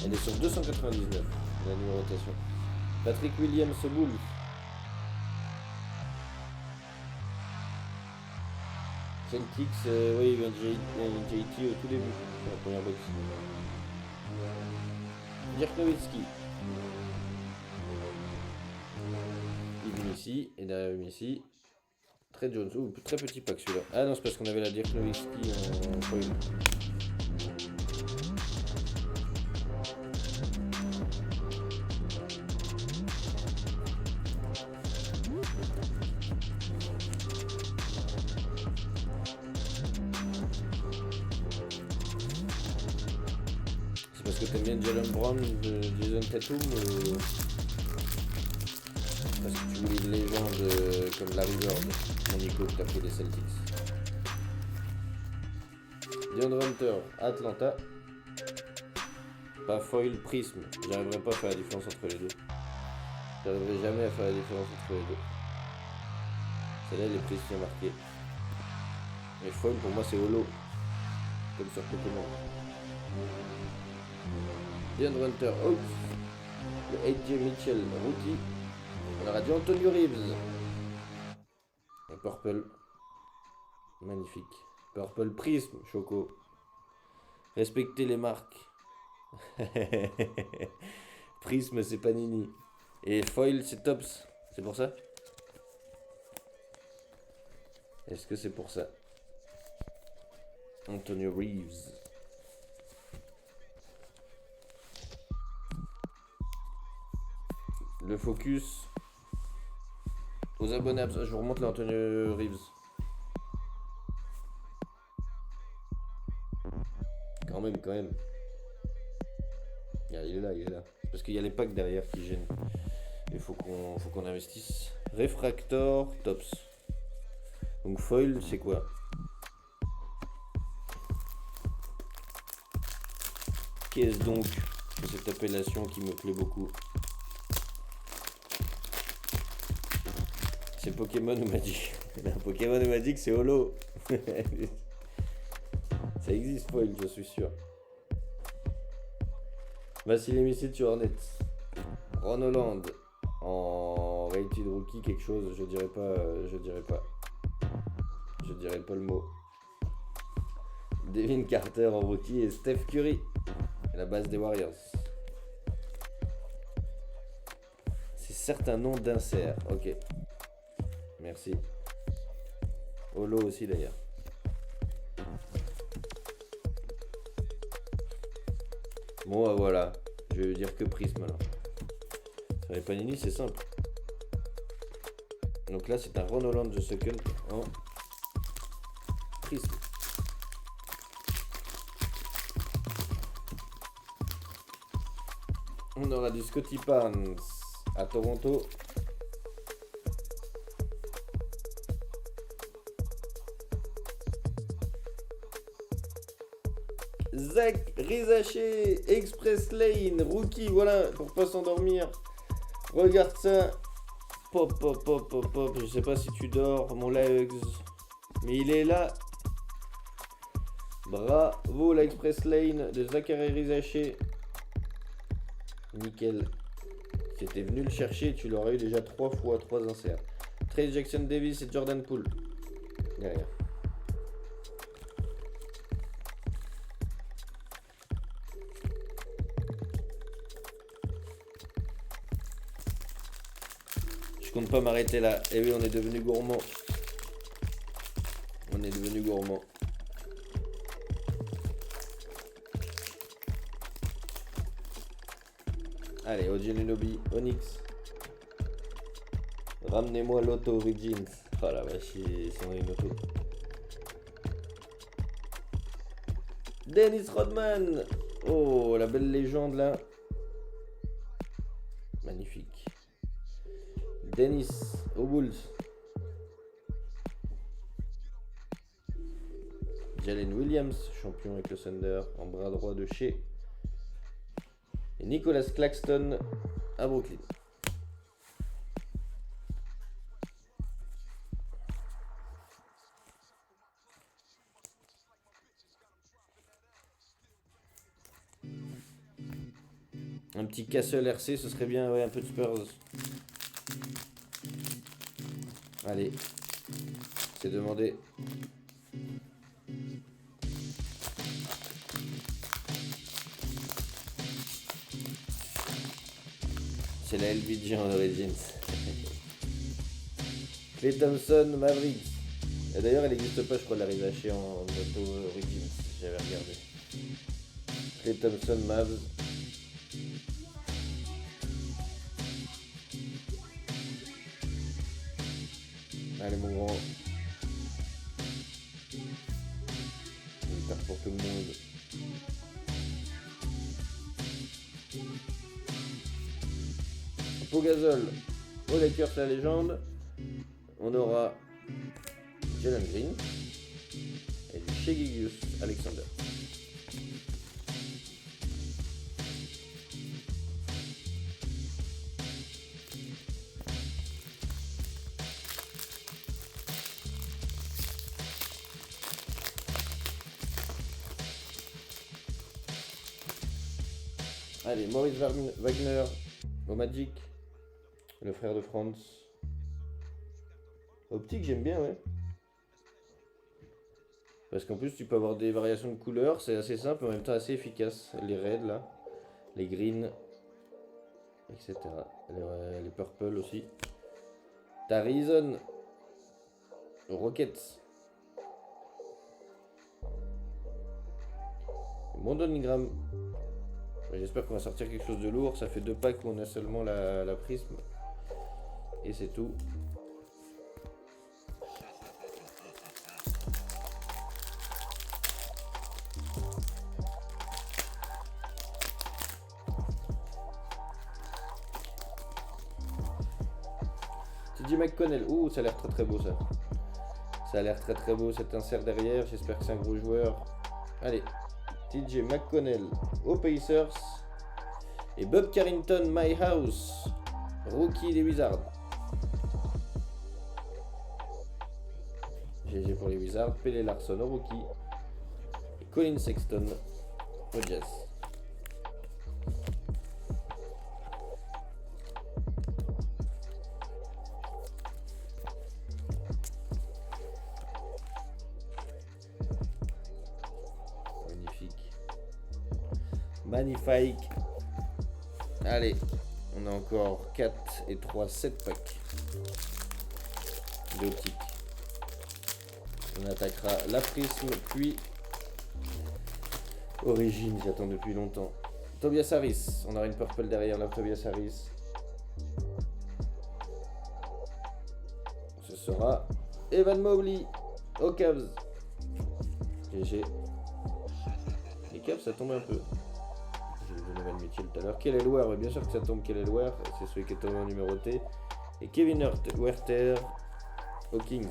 Elle est sur 299, la numérotation. Patrick Williams au Bulls. Celtics, oui, il vient de JT au tout début, sur la première box. Dirk Nowitzki. Il vient ici, et derrière lui ici. Très Jones, très petit pack celui-là. Ah non, c'est parce qu'on avait la Dirk Nowitzki en foil. Parce que t'aimes bien Jalen Brown de Jason Tatum ou parce que tu voulais une légende comme Larry Bird, mon Nico, que t'as pris des Celtics. DeAndre Hunter, Atlanta. Pas foil, prisme. J'arriverai pas à faire la différence entre les deux. J'arriverai jamais à faire la différence entre les deux. Celle-là, elle est prisme bien marquée. Mais foil, pour moi, c'est holo. Comme sur Pokémon. DeAndre Hunter, Hawks. Le AJ Mitchell, rookie. On aura du Antonio Reeves. Et Purple. Magnifique. Purple Prism, Choco. Respectez les marques. Prism, c'est Panini. Et Foil, c'est Tops. C'est pour ça? Est-ce que c'est pour ça? Antonio Reeves. Le focus aux abonnés. Je vous remonte l'Antonio Reeves. Quand même. Il est là. Parce qu'il y a les packs derrière qui gênent. Il faut qu'on investisse. Refractor, Tops. Donc foil, c'est quoi? Qu'est-ce donc que cette appellation qui me plaît beaucoup? C'est Pokémon ou Magic? Pokémon ou Magic, c'est holo. Ça existe, foil, je suis sûr. Vassili Micic sur Hornets. Ron Holland en rated rookie, quelque chose, je dirais pas le mot. Devin Carter en rookie et Steph Curry à la base des Warriors. C'est certains noms d'insert, ok. Merci. Holo aussi d'ailleurs. Bon, voilà. Je vais dire que prisme alors. Sur les Panini, c'est simple. Donc là, c'est un Ron Holland The Second en prisme. On aura du Scotty Barnes à Toronto. Zach Rizaché, Express Lane, rookie, voilà, pour pas s'endormir. Regarde ça. Pop, pop, pop, pop, pop. Je sais pas si tu dors, mon Lahugs. Mais il est là. Bravo, la Express Lane de Zachary Rizaché. Nickel. Si t'étais venu le chercher, tu l'aurais eu déjà 3 fois, 3 inserts. Trey Jackson Davis et Jordan Poole. Derrière. Je compte pas m'arrêter là. Et oui, on est devenu gourmand. On est devenu gourmand. Allez, OG Anunoby, Onyx. Ramenez-moi l'auto Origins. Oh la vache, c'est une auto. Dennis Rodman. Oh, la belle légende là. Magnifique. Dennis aux Bulls. Jalen Williams, champion avec le Thunder, en bras droit de chez. Et Nicholas Claxton à Brooklyn. Un petit Castle RC, ce serait bien, ouais, un peu de Spurs. Allez, c'est demandé. C'est la LBJ en Origins. Klay Thompson, Mavericks. Et d'ailleurs, elle n'existe pas, je crois, la Rizaché en auto Origins. J'avais regardé. Klay Thompson, Mavs. Allez, mon grand. Une carte pour tout le monde. Pogazol, aux Lakers la légende. On aura Jalen Green et du Shai Gilgeous-Alexander. Allez, Maurice Wagner au Magic. Le frère de Franz. Optique, j'aime bien, ouais. Parce qu'en plus, tu peux avoir des variations de couleurs. C'est assez simple, en même temps assez efficace. Les reds, là. Les greens. Etc. Les purple aussi. T'as Reason. Rockets. Brandon Ingram. J'espère qu'on va sortir quelque chose de lourd. Ça fait 2 packs où on a seulement la prisme. Et c'est tout. TJ McConnell. Ouh, ça a l'air très très beau ça. Ça a l'air très très beau cet insert derrière. J'espère que c'est un gros joueur. Allez. TJ McConnell aux Pacers. Et Bob Carrington, My House. Rookie des Wizards. GG pour les Wizards. Pele Larson au rookie. Et Colin Sexton au Jazz. Magnifique. Allez, on a encore 4 et 3, 7 packs. Gothic. On attaquera la Prisme, puis Origine, j'attends depuis longtemps. Tobias Harris, on aura une purple derrière la Tobias Harris. Ce sera Evan Mobley aux Cavs. GG. Les Cavs, ça tombe un peu. J'ai vu Nouvelle Mitchell tout à l'heure. Kelly Loire, bien sûr que ça tombe Kelly Loire, c'est celui qui est tombé en numéroté. Et Kevin Huerter aux Kings.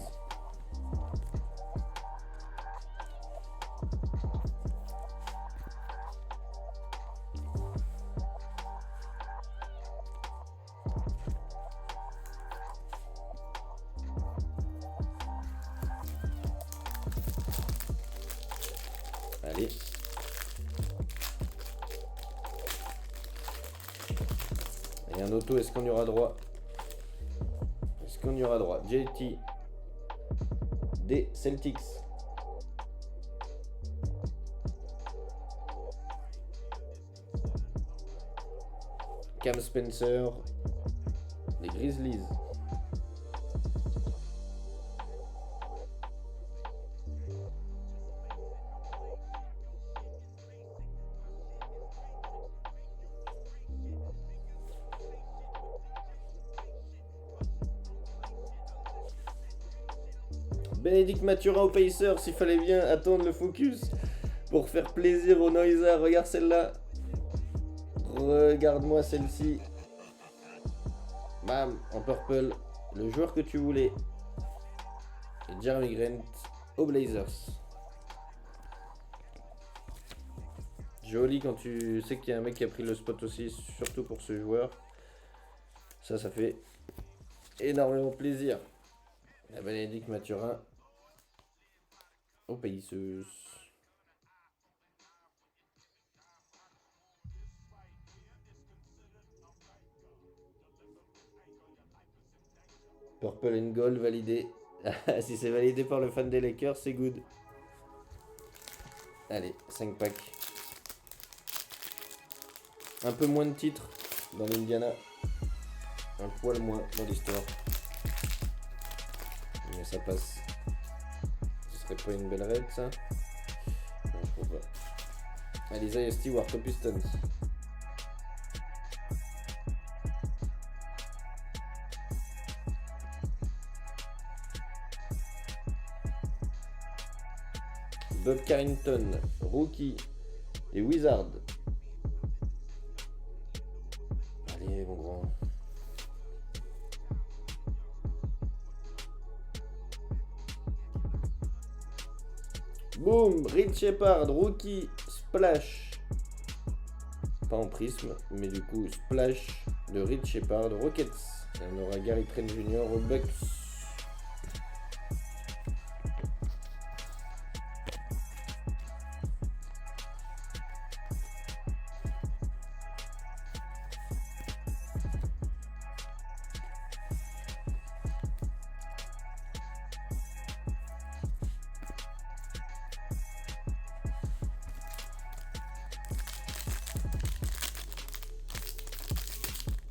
Allez. Et un auto, est-ce qu'on y aura droit? Est-ce qu'on y aura droit? JT des Celtics. Cam Spencer des Grizzlies. Bénédicte Mathurin aux Pacers, s'il fallait bien attendre le focus pour faire plaisir aux Noisa. Regarde celle-là. Regarde-moi celle-ci. Bam, en purple. Le joueur que tu voulais. Et Jeremy Grant aux Blazers. Joli quand tu sais qu'il y a un mec qui a pris le spot aussi, surtout pour ce joueur. Ça fait énormément plaisir. La Bénédicte Mathurin aux Pacers. Purple and Gold validé. Si c'est validé par le fan des Lakers, c'est good. Allez, 5 packs. Un peu moins de titres dans l'Indiana. Un poil moins dans l'histoire. Mais ça passe. Ce serait pas une belle raid ça? Non, je crois pas. Isaiah Stewart aux Pistons. Bob Carrington, rookie et Wizard. Allez mon grand. Boom, Rich Shepard, rookie, splash. Pas en prisme, mais du coup splash de Rich Shepard, Rockets. Et on aura Gary Trent Jr. aux Bucks.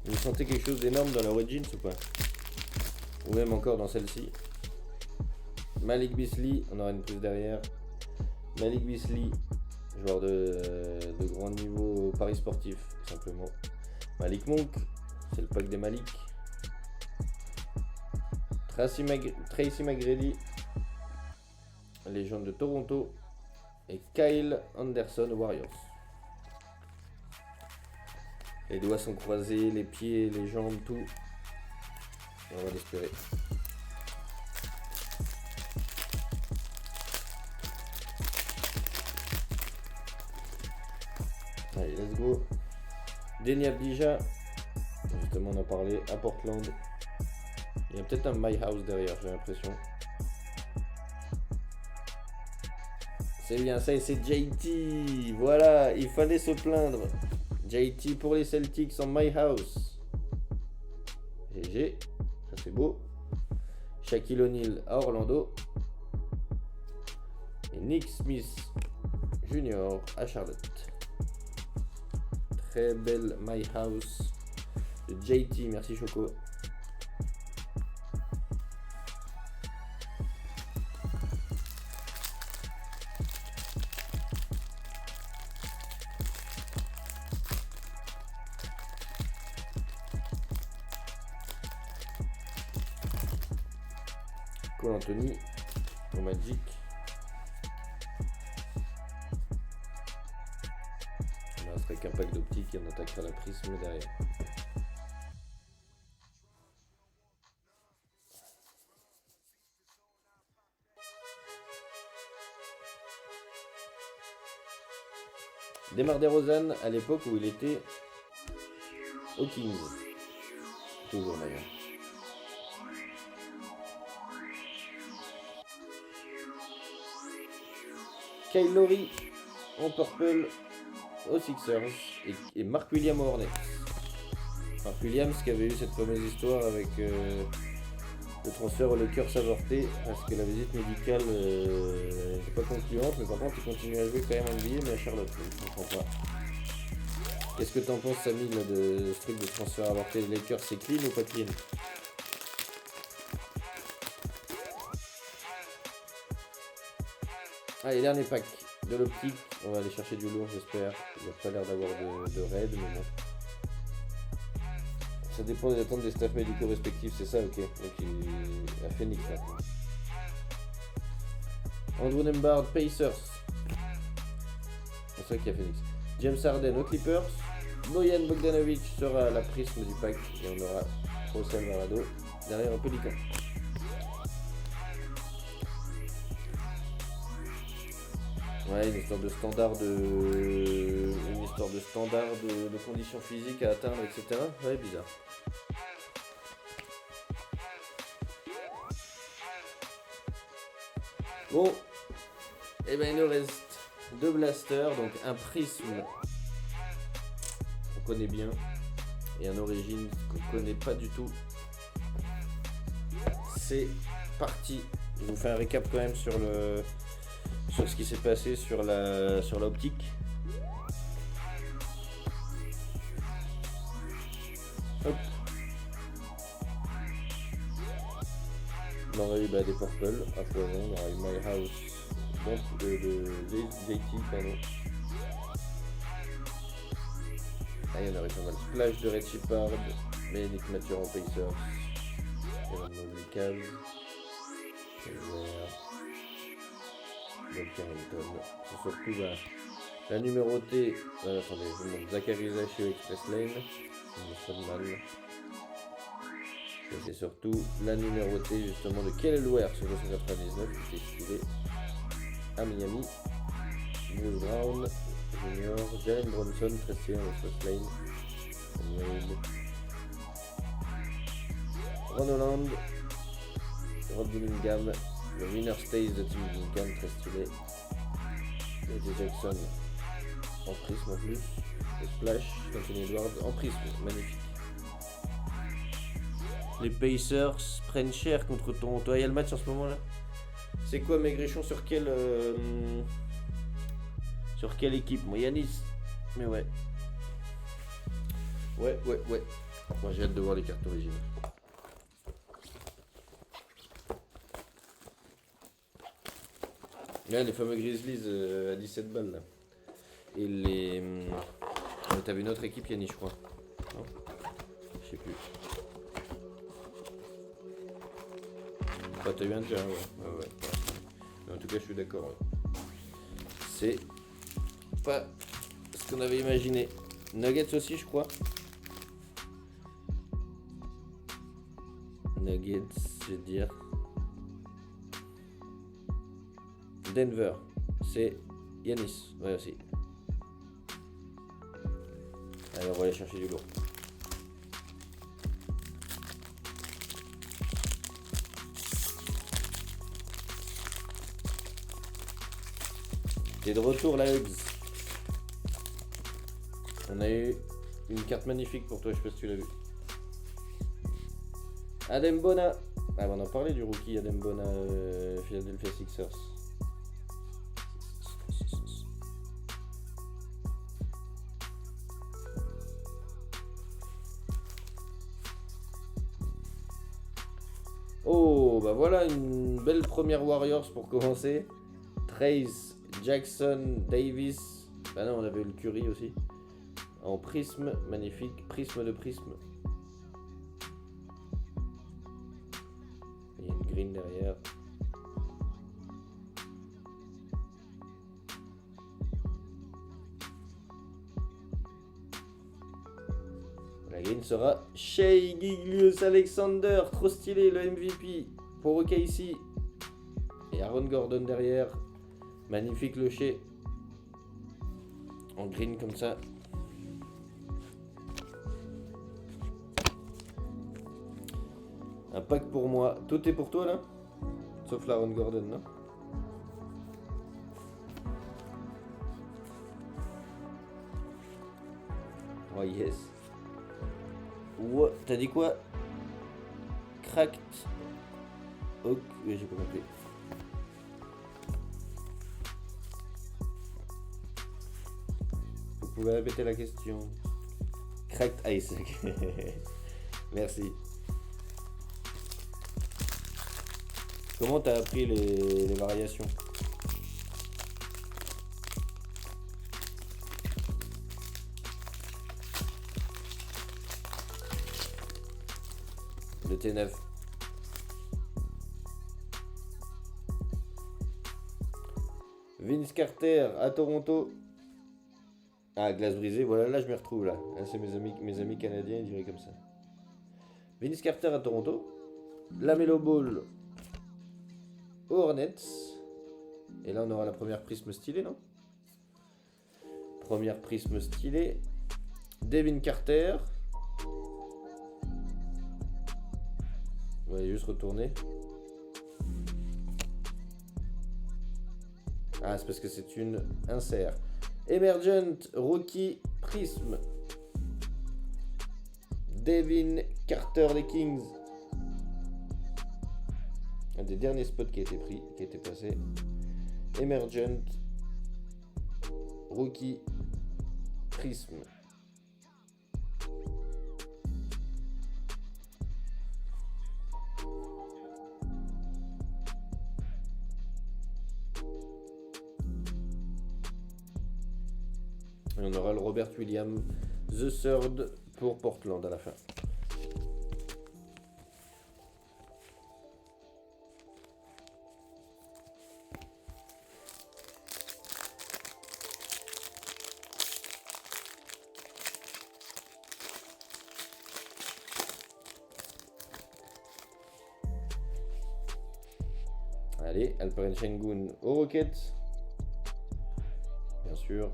Vous sentez quelque chose d'énorme dans la Origins ou pas? Ou même encore dans celle-ci. Malik Beasley, on aura une prise derrière. Malik Beasley, joueur de grand niveau Paris sportif, simplement. Malik Monk, c'est le pack des Malik. Tracy McGrady, légende de Toronto. Et Kyle Anderson, Warriors. Les doigts sont croisés, les pieds, les jambes, tout. On va l'espérer. Allez, let's go. Denny Abdija. Justement, on a parlé à Portland. Il y a peut-être un My House derrière, j'ai l'impression. C'est bien ça et c'est JT. Voilà, il fallait se plaindre. JT pour les Celtics en My House. GG, ça c'est beau. Shaquille O'Neal à Orlando. Et Nick Smith Jr. à Charlotte. Très belle My House de JT, merci Choco. Cole Anthony au Magic. On ne resterait qu'un pack d'optique et on attaquera la prisme derrière. Demar DeRozan à l'époque où il était aux Kings. Toujours d'ailleurs. Kyle Lowry en purple aux Sixers et Mark Williams aux Hornets. Mark Williams qui avait eu cette fameuse histoire avec le transfert aux Lakers avorté parce que la visite médicale n'était pas concluante, mais par contre il continue à jouer quand même en NBA mais à Charlotte, je comprends pas. Qu'est-ce que t'en penses, Samy, là, de ce truc de transfert avorté des Lakers, c'est clean ou pas clean? Allez, dernier pack de l'optique, on va aller chercher du lourd j'espère, il n'a pas l'air d'avoir de raid mais bon. Ça dépend des attentes des staffs médicaux respectifs, c'est ça, ok. Donc il a Phoenix maintenant. Andrew Nembhard, Pacers. C'est ça qu'il y a Phoenix. James Harden aux Clippers. Bojan Bogdanovic sera la prisme du pack et on aura José Alvarado derrière un Pélican. Ouais, une histoire de standard de conditions physiques à atteindre, etc. Ouais, bizarre. Bon, et ben il nous reste 2 blasters, donc un prisme qu'on connaît bien et un origine qu'on connaît pas du tout. C'est parti. Je vous fais un récap quand même sur ce qui s'est passé sur l'optique. Hop. On aura eu des purple à foison, on aura eu My House de JT, pardon. Ah, il y en aurait pas mal. Splash de Red Shepard, Nick Mathurin en Pacers, Evan Mobley Cavs, Bob Carrington. C'est surtout la numérotée. Attendez, je vous montre Zachary Zaché Express Lane. Ça me mal. Et c'est surtout la numérotée justement de Kelly Ware sur 299 qui était stylé à Miami. Bruce Brown Junior, Jalen Bronson, très stylé en Express Lane. Ron Holland, Rob Dillingham, le Winner Stays de Tim Duncan, très stylé. AJ Jackson en prisme en plus. Et Splash, Anthony Edwards en prisme, magnifique. Les Pacers prennent cher contre Toronto. Il y a le match en ce moment là. C'est quoi Maigrichon sur quelle équipe? Moi Yanis. Mais ouais. Ouais. Moi j'ai hâte de voir les cartes origines. Là les fameux Grizzlies à 17 balles là. Et les... T'avais une autre équipe Yanis je crois. Non, je sais plus. Bah, t'as eu un déjà, ouais. Mais en tout cas, je suis d'accord. Ouais. C'est pas ce qu'on avait imaginé. Nuggets aussi, je crois. Nuggets, je vais dire. Denver, c'est Yanis, ouais aussi. Allez, on va aller chercher du lourd. Et de retour la Hugs. On a eu une carte magnifique pour toi, je sais pas si tu l'as vu. Adem Bona. Ah, on en parlait du rookie Adem Bona Philadelphia Sixers. Oh, bah voilà une belle première Warriors pour commencer. Trace Jackson Davis. Bah non, on avait le Curry aussi. En prisme, magnifique. Prisme de prisme. Il y a une green derrière. La green sera Shai Gilgeous-Alexander, trop stylé, le MVP pour OKC. Et Aaron Gordon derrière. Magnifique le Shai. En green comme ça. Un pack pour moi. Tout est pour toi là? Sauf l'Aaron Gordon, non? Oh yes. Wow, t'as dit quoi? Cracked. Ok, j'ai pas compris. Vous pouvez répéter la question. Cracked Ice. Merci. Comment t'as appris les variations? Le T9. Vince Carter à Toronto. Ah, glace brisée, voilà, là je me retrouve là. Là c'est mes amis canadiens, ils diraient comme ça. Vince Carter à Toronto. LaMelo Ball aux Hornets. Et là on aura la première prisme stylée, non? Première prisme stylée. Devin Carter. On va juste retourner. Ah, c'est parce que c'est une insert. Emergent Rookie Prism. Devin Carter des Kings. Un des derniers spots qui a été pris, qui a été passé. Emergent Rookie Prism. Et on aura le Robert Williams The Third pour Portland à la fin. Allez, Alperen Sengun aux Rockets. Bien sûr.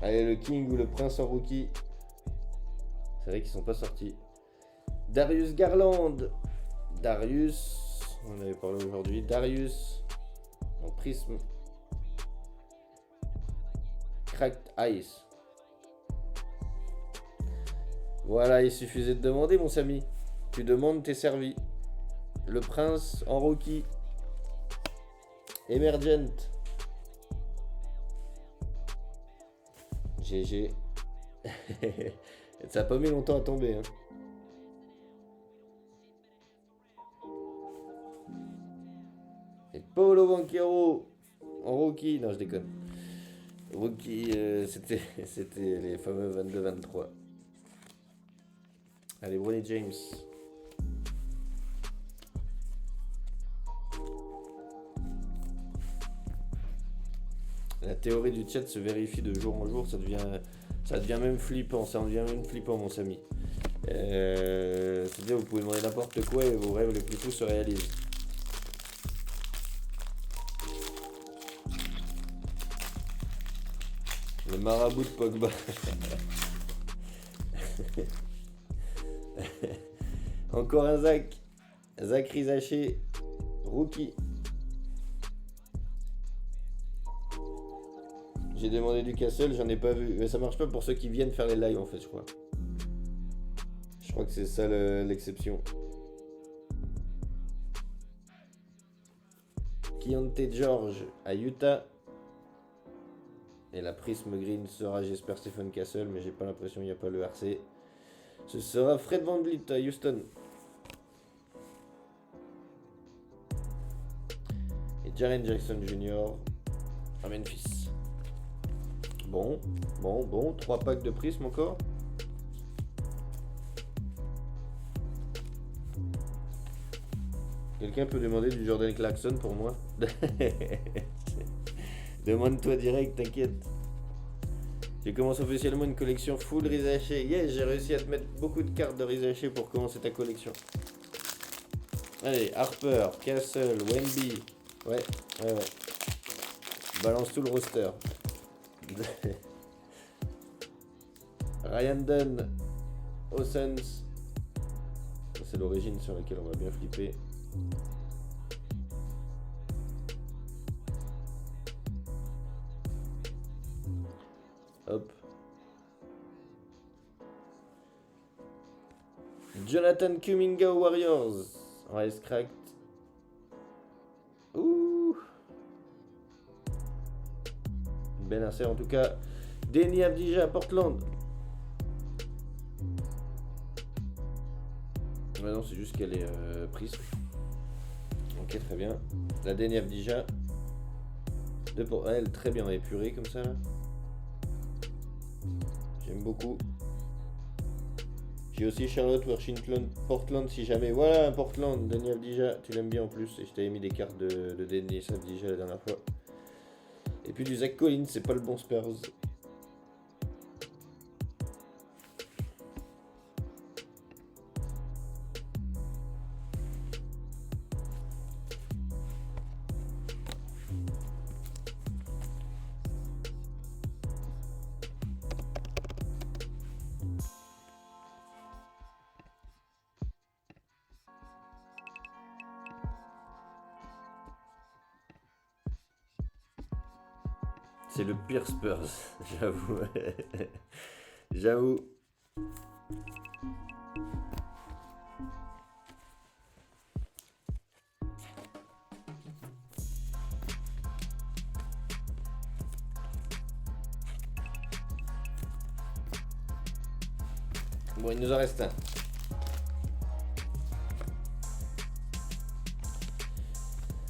Allez, le King ou le Prince en rookie. C'est vrai qu'ils sont pas sortis. Darius Garland. Darius. On avait parlé aujourd'hui. Darius. En prisme. Cracked Ice. Voilà, il suffisait de demander, mon Samy. Tu demandes, t'es servi. Le Prince en rookie. Emergent. GG. Ça a pas mis longtemps à tomber. Hein. Et Paolo Banchero en rookie. Non, je déconne. Rookie, c'était les fameux 22-23. Allez, Bronny James. La théorie du chat se vérifie de jour en jour, ça devient même flippant, mon Samy. C'est-à-dire vous pouvez demander n'importe quoi et vos rêves les plus fous se réalisent. Le marabout de Pogba. Encore un Zach Rizaché, rookie. J'ai demandé du Castle, j'en ai pas vu. Mais ça marche pas pour ceux qui viennent faire les lives en fait, je crois. Je crois que c'est ça l'exception. Keontae George à Utah. Et la prisme green sera, j'espère, Stephen Castle, mais j'ai pas l'impression, il n'y a pas le RC. Ce sera Fred VanVleet à Houston. Et Jaren Jackson Jr. à Memphis. Bon, 3 packs de prisme encore. Quelqu'un peut demander du Jordan Clarkson pour moi? Demande-toi direct, t'inquiète. J'ai commencé officiellement une collection full Rizaché. Yes, j'ai réussi à te mettre beaucoup de cartes de Rizaché pour commencer ta collection. Allez, Harper, Castle, Wemby. Ouais. Balance tout le roster. Ryan Dunn, Suns. C'est l'origine sur laquelle on va bien flipper. Hop. Jonathan Kuminga Warriors. Ice Cracked. Ouh. Une belle insert en tout cas. Denny Avdija Portland. Ah non, c'est juste qu'elle est prise. Ok, très bien. La Denny Avdija. Pour elle, très bien épurée comme ça. Là. J'aime beaucoup. J'ai aussi Charlotte Washington Portland si jamais. Voilà, Portland, Denny Avdija, tu l'aimes bien en plus. Et je t'avais mis des cartes de Denny Avdija la dernière fois. Et puis du Zach Collins, c'est pas le bon Spurs. C'est le pire Spurs, j'avoue. J'avoue. Bon, il nous en reste un.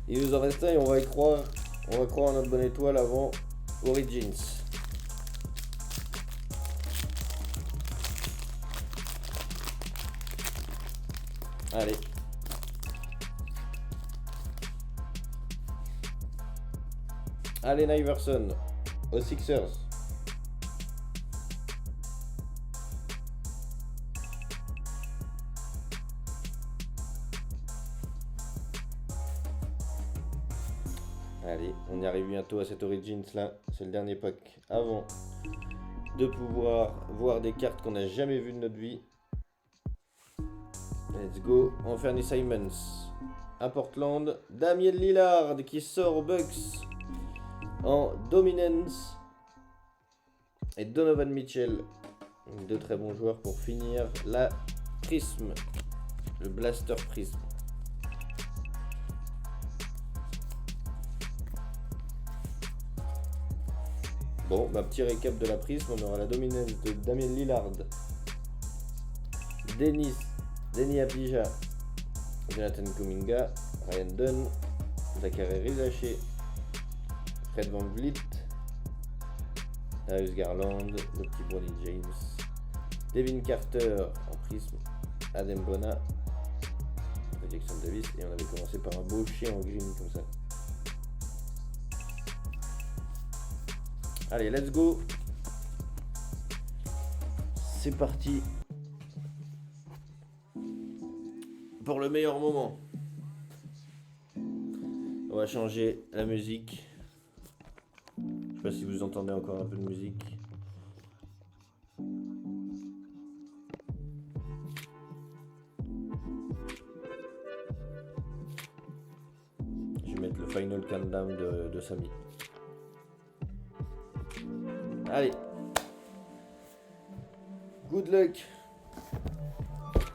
Il nous en reste un et on va y croire. On va croire à notre bonne étoile avant Origins. Allez. Allen Iverson aux Sixers. Allez, on y arrive bientôt à cette Origins là. C'est le dernier pack avant de pouvoir voir des cartes qu'on n'a jamais vues de notre vie. Let's go. Anthony Simons à Portland. Damian Lillard qui sort aux Bucks en Dominance. Et Donovan Mitchell. Deux très bons joueurs pour finir la Prism. Le Blaster Prism. Bon, petit récap de la Prism, on aura la dominance de Damian Lillard, Denny Avdija, Jonathan Kuminga, Ryan Dunn, Zachary Rizaché, Fred VanVleet, Darius Garland, le petit Bronny James, Devin Carter en Prism, Adem Bona, Jackson Davis, et on avait commencé par un beau chien en green comme ça. Allez, let's go. C'est parti pour le meilleur moment. On va changer la musique. Je sais pas si vous entendez encore un peu de musique. Je vais mettre le final countdown de Samy. Allez. Good luck.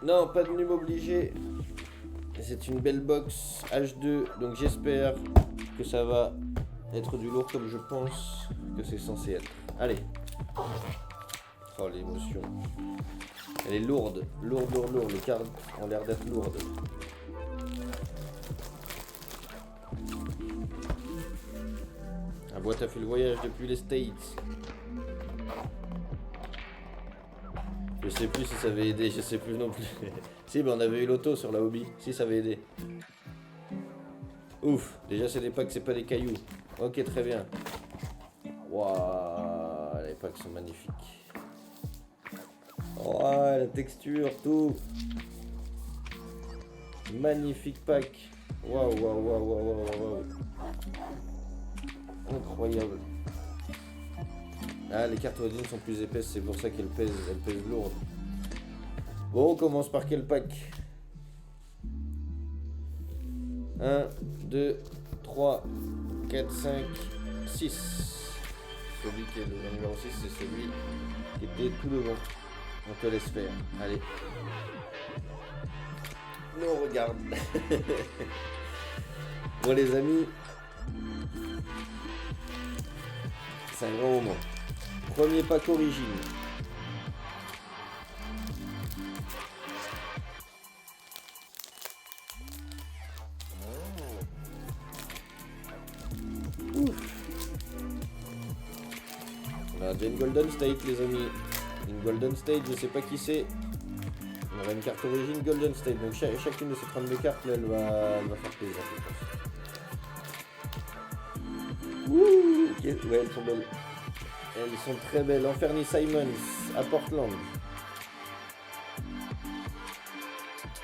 Non, pas de num obligé. C'est une belle box H2. Donc j'espère que ça va être du lourd comme je pense que c'est censé être. Allez. Oh, l'émotion. Elle est lourde. Lourde. Les cartes ont l'air d'être lourdes. La boîte a fait le voyage depuis les States. Je sais plus si ça avait aidé, je sais plus non plus. Si, on avait eu l'auto sur la hobby. Si, ça avait aidé. Ouf, déjà c'est des packs, c'est pas des cailloux. Ok, très bien. Waouh, les packs sont magnifiques. Waouh, la texture, tout. Magnifique pack. Waouh, waouh, waouh, waouh, waouh, waouh. Incroyable. Ah, les cartes Origins sont plus épaisses, c'est pour ça qu'elles pèsent lourd. Bon, on commence par quel pack? 1, 2, 3, 4, 5, 6. Celui qui est le numéro 6, c'est celui qui était tout devant. On te laisse faire. Allez. Nous regarde. Bon les amis, c'est un grand moment. Premier pack origine. Ouf. On a déjà une Golden State les amis. Une Golden State, je sais pas qui c'est. On aura une carte origine Golden State. Donc chacune de ces 32 cartes là, elle va faire plaisir je pense. Ouh, okay. Ouais, elles sont belles. Elles sont très belles. Anferni Simons à Portland.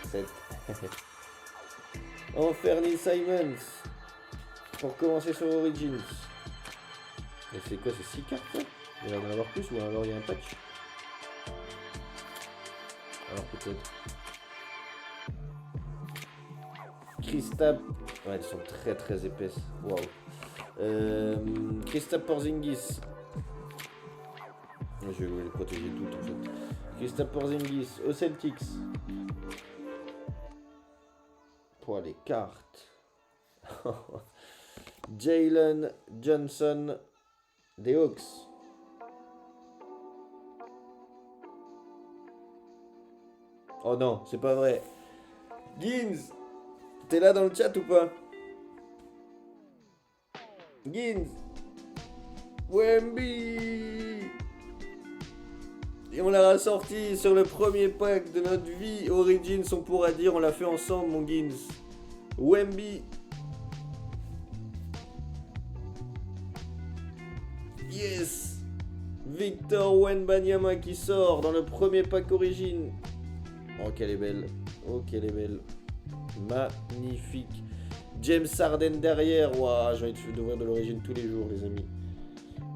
7. Anferni Simons. Pour commencer sur Origins. Et c'est quoi, c'est 6 cartes ça? Il va y en avoir plus ou alors il y a un patch? Alors peut-être. Kristaps. Ouais, elles sont très très épaisses. Waouh. Kristaps Porzingis. Je vais les protéger toutes en fait. Kristaps Porzingis aux Celtics. Pour les cartes. Jalen Johnson des Hawks. Oh non, c'est pas vrai. Gins, t'es là dans le chat ou pas? Gins, Wemby. Et on l'a ressorti sur le premier pack de notre vie. Origins, on pourra dire, on l'a fait ensemble, mon Gins. Wemby. Yes. Victor Wembanyama qui sort dans le premier pack origine. Oh qu'elle est belle. Oh qu'elle est belle. Magnifique. James Harden derrière. Waouh, j'ai envie d'ouvrir de l'origine tous les jours les amis.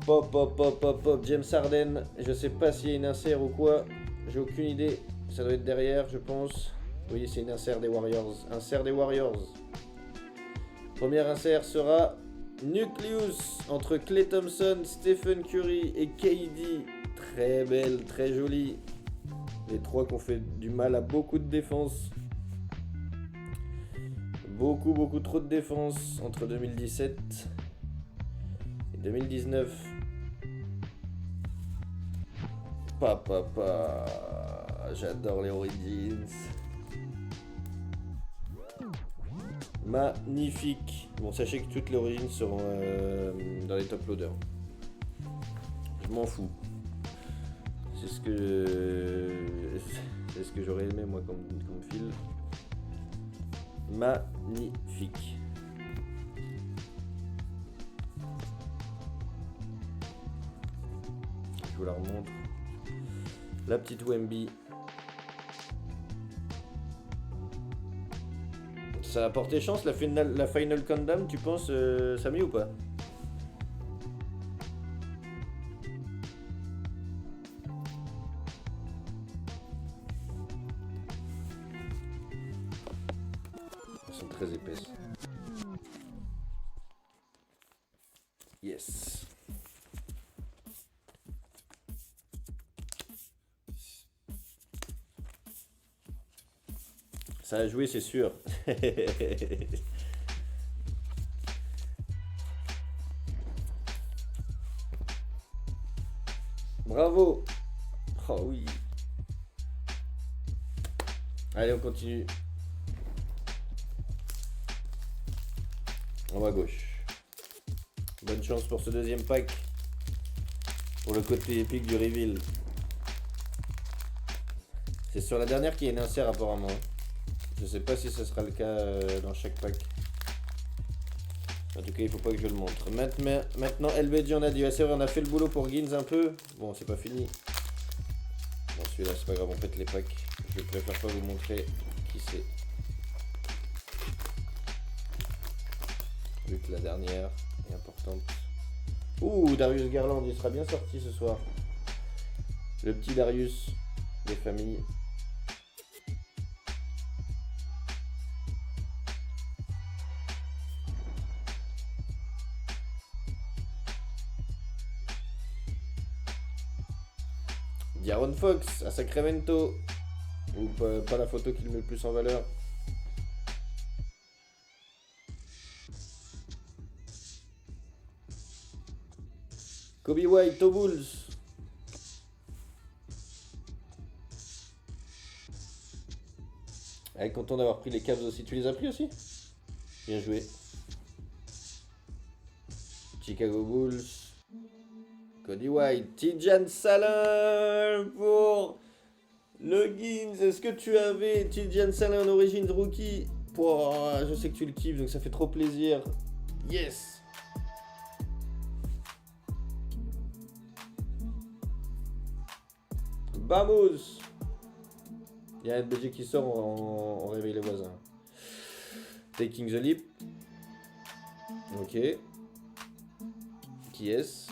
Pop, pop, pop, pop, pop. James Harden. Je sais pas s'il y a une insert ou quoi. J'ai aucune idée. Ça doit être derrière, je pense. Oui, c'est une insert des Warriors. Insert des Warriors. Première insert sera Nucleus entre Klay Thompson, Stephen Curry et KD. Très belle, très jolie. Les trois qui ont fait du mal à beaucoup de défense. Beaucoup trop de défense entre 2017 et 2019. Papa, j'adore les Origins. Magnifique. Bon, sachez que toutes les Origins seront dans les top loaders. Je m'en fous. C'est ce que j'aurais aimé moi comme fil. Magnifique. Je vous la remontre. La petite Wemby. Ça a porté chance la Final Countdown, tu penses Samy ou pas? Elles sont très épaisses. Yes. Ça a joué, c'est sûr. Bravo. Oh oui. Allez, on continue. On va à gauche. Bonne chance pour ce deuxième pack. Pour le côté épique du reveal. C'est sur la dernière qu'il y a une insert apparemment. Je sais pas si ce sera le cas dans chaque pack. En tout cas, il faut pas que je le montre. Maintenant, LBG, on a dit, c'est vrai, on a fait le boulot pour Gins un peu. Bon, c'est pas fini. Bon, celui-là, c'est pas grave, on pète les packs. Je préfère pas vous montrer qui c'est. Vu que la dernière est importante. Ouh, Darius Garland, il sera bien sorti ce soir. Le petit Darius des familles. D'Aaron Fox à Sacramento. Ou pas la photo qui le met le plus en valeur. Kobe White aux Bulls. Elle est content d'avoir pris les Cavs aussi. Tu les as pris aussi? Bien joué. Chicago Bulls. Cody White. Tidjane Salin pour le Gins. Est-ce que tu avais Tidjane Salin en origine rookie? Pouah, je sais que tu le kiffes, donc ça fait trop plaisir. Yes. Vamos. Il y a un BG qui sort, on réveille les voisins. Taking the leap. Ok. Qui est-ce?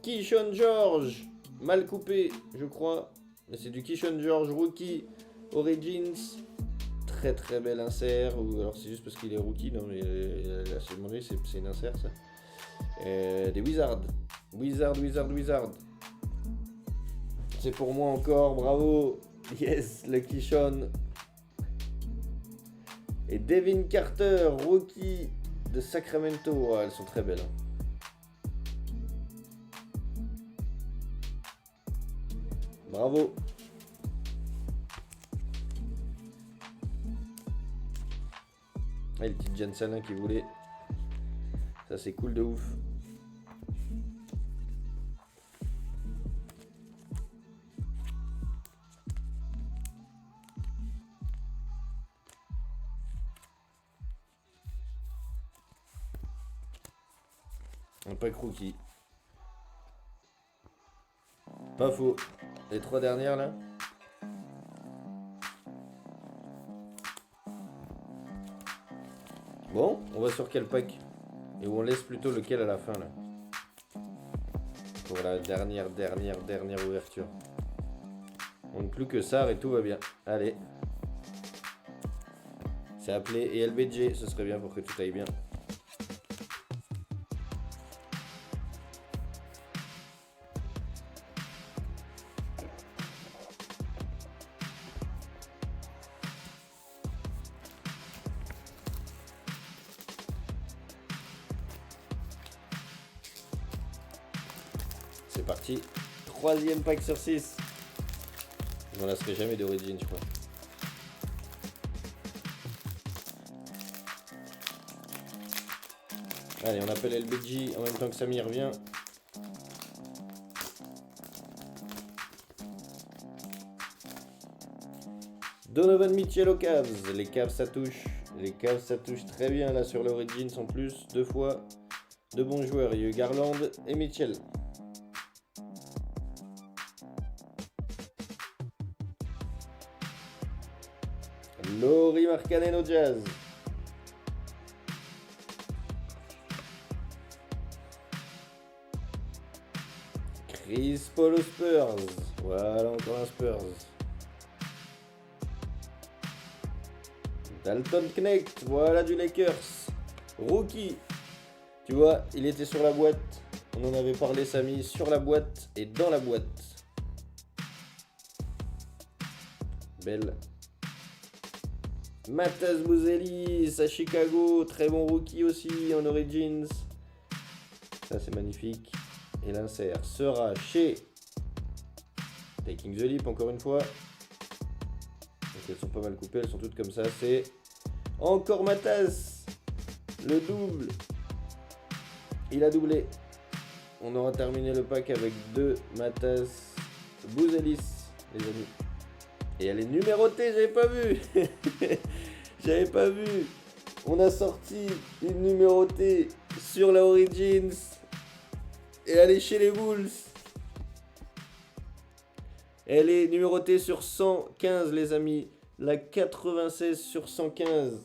Keyshawn George. Mal coupé, je crois. Mais c'est du Keyshawn George rookie Origins. Très très bel insert. Ou alors c'est juste parce qu'il est rookie. Non mais là c'est demandé, c'est une insert ça. Des Wizards. Wizard. C'est pour moi encore, bravo. Yes, le Keyshawn. Et Devin Carter, rookie de Sacramento. Oh, elles sont très belles. Bravo. Ah, le petit Jen Salin qui voulait. Ça c'est cool de ouf. Un pack rookie. Pas faux. Les trois dernières là. Bon, on va sur quel pack? Et où on laisse plutôt lequel à la fin là? Pour la dernière ouverture. On ne plus que ça et tout va bien. Allez. C'est appelé et LBG, ce serait bien pour que tout aille bien. C'est parti. Troisième pack sur 6. Je m'en lasserai jamais d'origine, je crois. Allez, on appelle LBG en même temps que Samy revient. Donovan Mitchell aux Cavs. Les Cavs ça touche. Les Cavs ça touche très bien là sur l'Origins en plus. Deux fois. Deux bons joueurs. Il y a eu Garland et Mitchell. Lauri Markkanen au Jazz. Chris Paul aux Spurs. Voilà encore un Spurs. Dalton Knecht. Voilà du Lakers. Rookie. Tu vois, il était sur la boîte. On en avait parlé, Samy, sur la boîte et dans la boîte. Belle. Matas Bouzelis à Chicago, très bon rookie aussi en Origins. Ça c'est magnifique. Et l'insert sera chez Taking the Leap encore une fois. Donc elles sont pas mal coupées, elles sont toutes comme ça. C'est encore Matas. Le double. Il a doublé. On aura terminé le pack avec 2 Matas Bouzelis, les amis. Et elle est numérotée, j'avais pas vu. J'avais pas vu. On a sorti une numérotée sur la Origins. Et elle est chez les Bulls. Elle est numérotée sur 115, les amis. La 96 sur 115.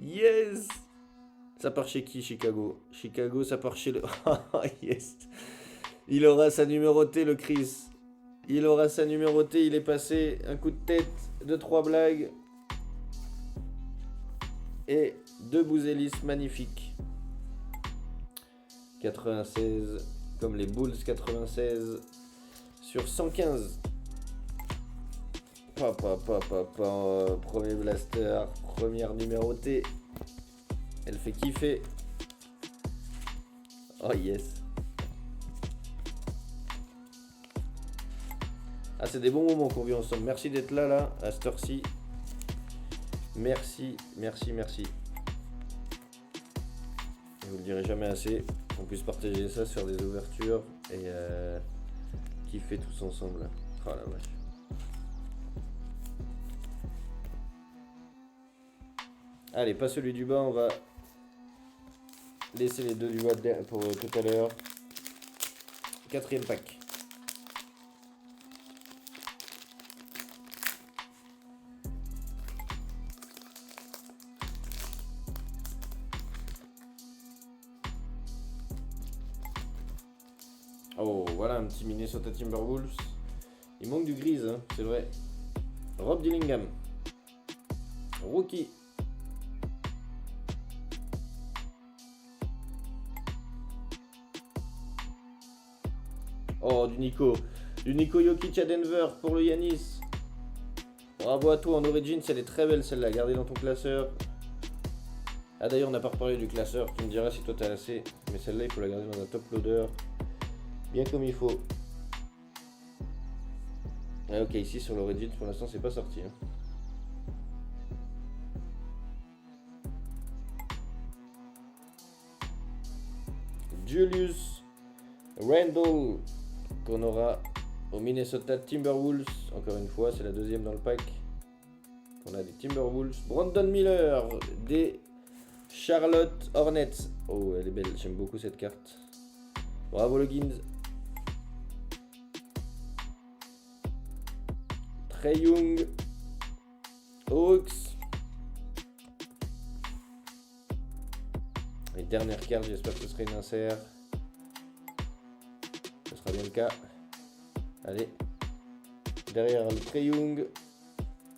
Yes! Ça part chez qui, Chicago? Chicago, ça part chez le... Yes! Il aura sa numérotée, le Chris. Il aura sa numérotée, il est passé. Un coup de tête, 2-3 blagues. Et 2 Bouzelis magnifiques. 96, comme les Bulls 96 sur 115. Premier blaster, première numérotée. Elle fait kiffer. Oh yes. Ah, c'est des bons moments qu'on vit ensemble. Merci d'être là, à cette heure-ci. Merci. Je vous le dirai jamais assez. Qu'on puisse partager ça, se faire des ouvertures et kiffer tous ensemble. Oh la vache. Allez, pas celui du bas, on va laisser les 2 du bas pour tout à l'heure. 4e pack. Oh, voilà un petit Minnesota Timberwolves. Il manque du grise, hein, c'est vrai. Rob Dillingham. Rookie. Oh, du Nico Jokic à Denver pour le Yanis. Bravo à toi en Origins, elle est très belle celle-là. Gardez dans ton classeur. Ah d'ailleurs, on n'a pas reparlé du classeur. Tu me diras si toi t'as assez. Mais celle-là, il faut la garder dans un top loader. Bien comme il faut. Ah, ok, ici sur l'Origins, pour l'instant, c'est pas sorti. Hein. Julius Randle. Qu'on aura au Minnesota Timberwolves. Encore une fois, c'est la 2e dans le pack. On a des Timberwolves. Brandon Miller des Charlotte Hornets. Oh, elle est belle. J'aime beaucoup cette carte. Bravo le Gins. Trae Young. Hawks. Et dernière carte, j'espère que ce sera une insert. Ce sera bien le cas. Allez. Derrière le Trae Young.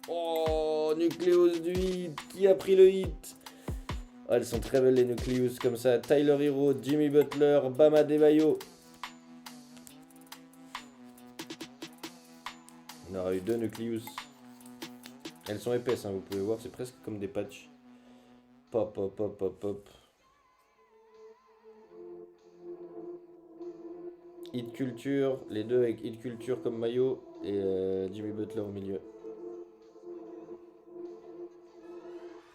Oh, Nucleus du hit. Qui a pris le hit? Oh, elles sont très belles les Nucleus comme ça. Tyler Hero, Jimmy Butler, Bam Adebayo. On aura eu 2 Nucleus. Elles sont épaisses, hein, vous pouvez voir, c'est presque comme des patchs. Pop. Hit Culture, les 2 avec Hit Culture comme maillot et Jimmy Butler au milieu.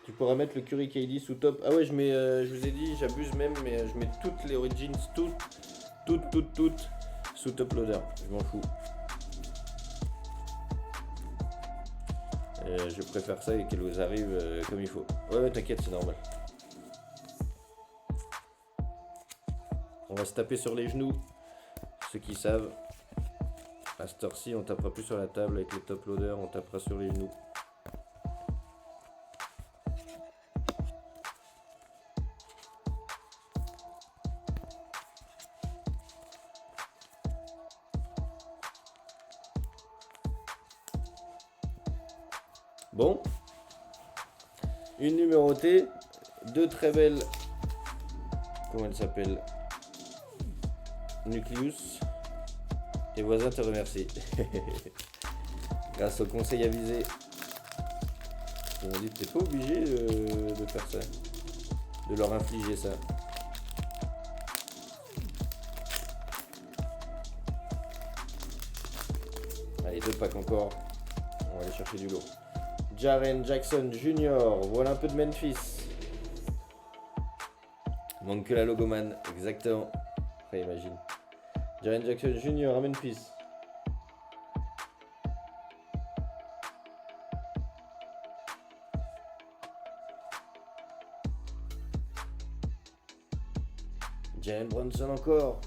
Tu pourras mettre le Curry KD sous top. Ah ouais, je mets, je vous ai dit, j'abuse même, mais je mets toutes les Origins, toutes sous top loader. Je m'en fous. Je préfère ça et qu'elle vous arrive comme il faut. Ouais, t'inquiète, c'est normal. On va se taper sur les genoux. Ceux qui savent, à cette heure-ci, on tapera plus sur la table avec les top loaders, on tapera sur les genoux. Bon, une numérotée, 2 très belles, comment elle s'appelle, Nucleus. Tes voisins te remercient. Grâce au conseil avisé. Ils m'ont dit que t'es pas obligé de faire ça. De leur infliger ça. Allez, 2 packs encore. On va aller chercher du lot. Jaren Jackson Jr. Voilà un peu de Memphis. Manque que la logoman, exactement. Après, imagine. Jaren Jackson Jr. à Memphis. Jalen Brunson encore.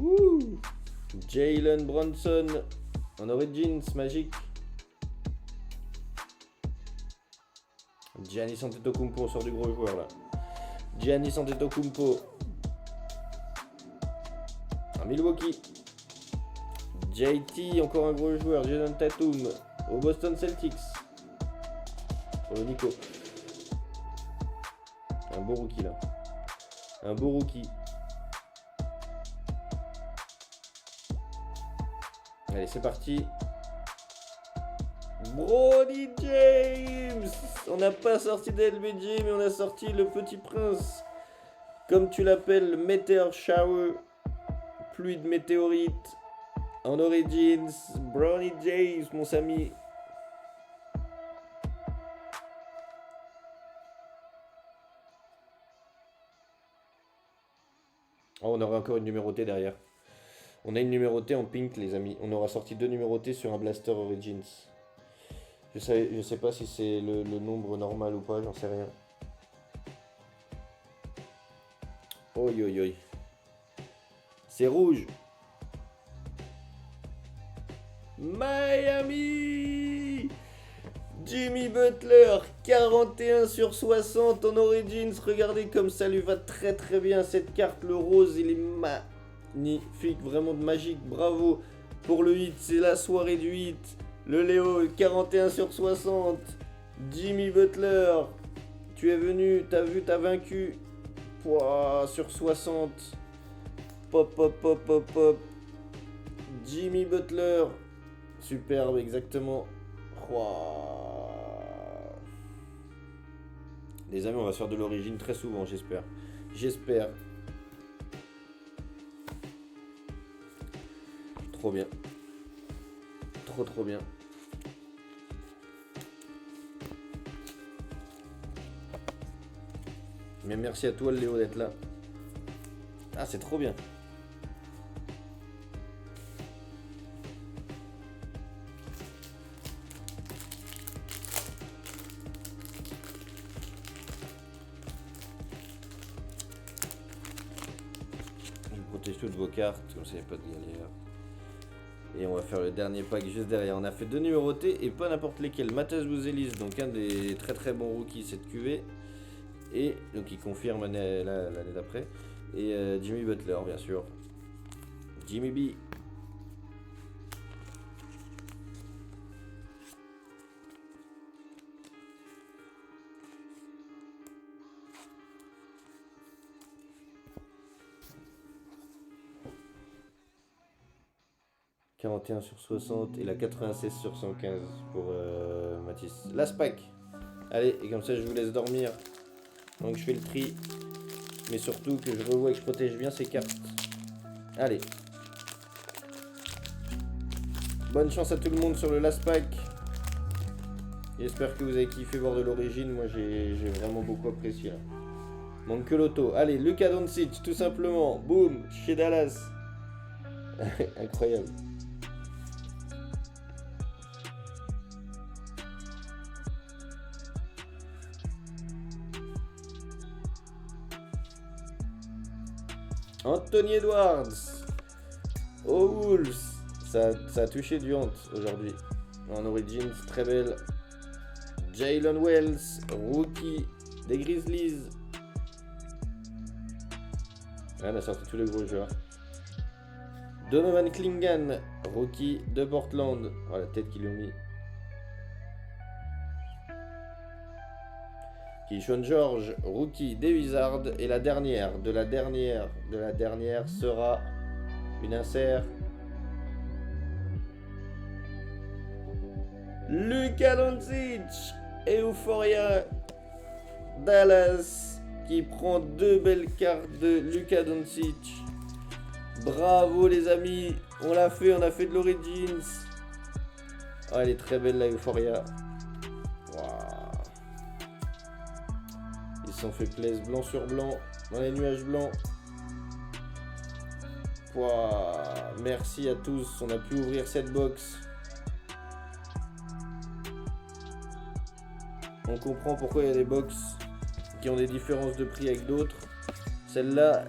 Wouh. Jalen Brunson en Origins, magique. Giannis Antetokounmpo, on sort du gros joueur là. Giannis Antetokounmpo en Milwaukee. JT, encore un gros joueur. Jason Tatum au Boston Celtics. Pour le Nico. Un beau rookie là. Un beau rookie. Allez, c'est parti. Bronny James. On n'a pas sorti d'LBJ, mais on a sorti le petit prince. Comme tu l'appelles, Meteor Shower. Pluie de météorites. En Origins. Bronny James, mon Samy. Oh, on aura encore une numérotée derrière. On a une numérotée en pink, les amis. On aura sorti 2 numérotés sur un Blaster Origins. Je sais pas si c'est le nombre normal ou pas, j'en sais rien. Oi, oi, oi. C'est rouge. Miami. Jimmy Butler, 41 sur 60 en Origins. Regardez comme ça lui va très très bien cette carte. Le rose, il est magnifique, vraiment de magique. Bravo pour le hit, c'est la soirée du hit. Le Léo, 41 sur 60. Jimmy Butler, tu es venu, t'as vu, t'as vaincu. Pouah, sur 60. Pop, pop, pop, pop, pop. Jimmy Butler. Superbe, exactement. Ouah. Les amis, on va se faire de l'origine très souvent, j'espère. J'espère. Trop bien. Trop bien. Mais merci à toi, Léo, d'être là. Ah, c'est trop bien. Je protège toutes vos cartes, comme ça il n'y a pas de galère. Et on va faire le dernier pack juste derrière. On a fait 2 numérotés et pas n'importe lesquels. Matthijs Bouzelis, donc un des très très bons rookies cette QV. Et donc il confirme l'année d'après. Et Jimmy Butler, bien sûr. Jimmy B. « 41 sur 60 et la 96 sur 115 pour Mathis. Last pack. Allez, et comme ça je vous laisse dormir. Donc je fais le tri. Mais surtout que je revois et que je protège bien ces cartes. Allez. Bonne chance à tout le monde sur le last pack. J'espère que vous avez kiffé voir de l'origine. Moi j'ai vraiment beaucoup apprécié là. Manque que l'auto. Allez, Luka Doncic tout simplement. Boum, chez Dallas. Incroyable. Anthony Edwards aux Wolves. Ça a touché du honte aujourd'hui. En Origins, très belle. Jalen Wells, rookie des Grizzlies. On a sorti tous les gros joueurs. Donovan Clingan, rookie de Portland. Oh, la tête qu'ils lui ont mis. Keyshawn George, rookie des Wizards. Et la dernière sera une insert. Luka Doncic, Euphoria Dallas, qui prend 2 belles cartes de Luka Doncic. Bravo les amis, on l'a fait, on a fait de l'Origins. Oh, elle est très belle la Euphoria. Wow. Ils se sont fait plaisir, blanc sur blanc. dans les nuages blancs. Pouah, merci à tous, on a pu ouvrir cette box. On comprend pourquoi il y a des box qui ont des différences de prix avec d'autres. Celle-là,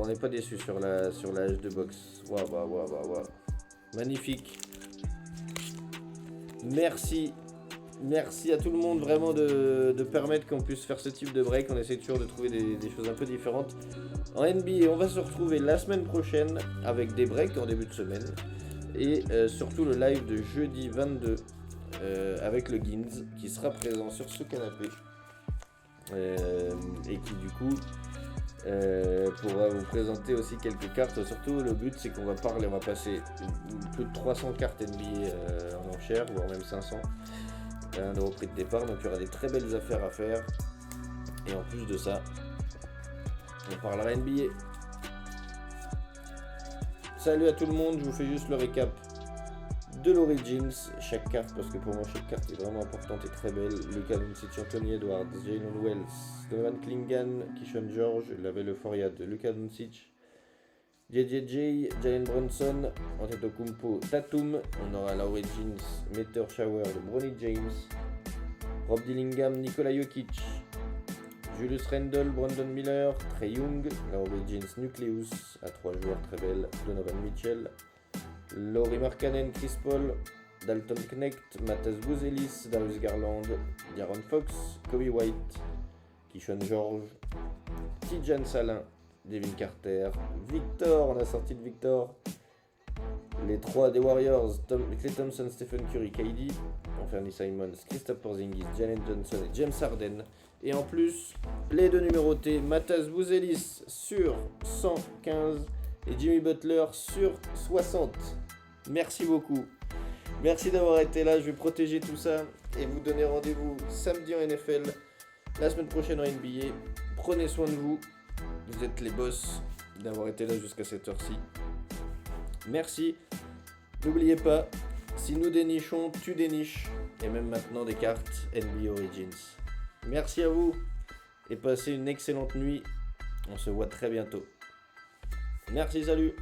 on n'est pas déçu sur la H2 box. Waouh. Magnifique. Merci à tout le monde vraiment de permettre qu'on puisse faire ce type de break. On essaie toujours de trouver des choses un peu différentes. En NBA, on va se retrouver la semaine prochaine avec des breaks en début de semaine. Et surtout le live de jeudi 22 avec le Ginz qui sera présent sur ce canapé. Et qui du coup pourra vous présenter aussi quelques cartes. Surtout le but c'est qu'on va passer plus de 300 cartes NBA en enchère, voire même 500 à 1 € prix de départ, donc il y aura des très belles affaires à faire. Et en plus de ça, on parlera NBA. Salut à tout le monde, je vous fais juste le récap de l'Origins, chaque carte, parce que pour moi chaque carte est vraiment importante et très belle. Luka Doncic, Anthony Edwards, Jalen Wells, Donovan Clingan, Keyshawn George, Lavelle Euphoria de Luka Doncic, JJJ, Jalen Brunson, Antetokounmpo, Tatum. On aura l'Origins Meteor Shower de Bronny James, Rob Dillingham, Nikola Jokic, Julius Randle, Brandon Miller, Trae Young, l'Origins Nucleus à 3 joueurs très belles, Donovan Mitchell, Lauri Markkanen, Chris Paul, Dalton Knecht, Matas Buzelis, Darius Garland, De'Aaron Fox, Kobe White, Keyshawn George, Tidjane Salin, Devin Carter, Victor, on a sorti de Victor, les 3 des Warriors, Klay Thompson, Stephen Curry, KD, Anthony Simons, Kristaps Porzingis, Jalen Johnson et James Harden. Et en plus, les 2 numérotés, Matas Buzelis sur 115 et Jimmy Butler sur 60. Merci beaucoup. Merci d'avoir été là. Je vais protéger tout ça et vous donner rendez-vous samedi en NFL, la semaine prochaine en NBA. Prenez soin de vous. Vous êtes les boss d'avoir été là jusqu'à cette heure-ci. Merci. N'oubliez pas, si nous dénichons, tu déniches. Et même maintenant des cartes NBA Origins. Merci à vous et passez une excellente nuit. On se voit très bientôt. Merci, salut.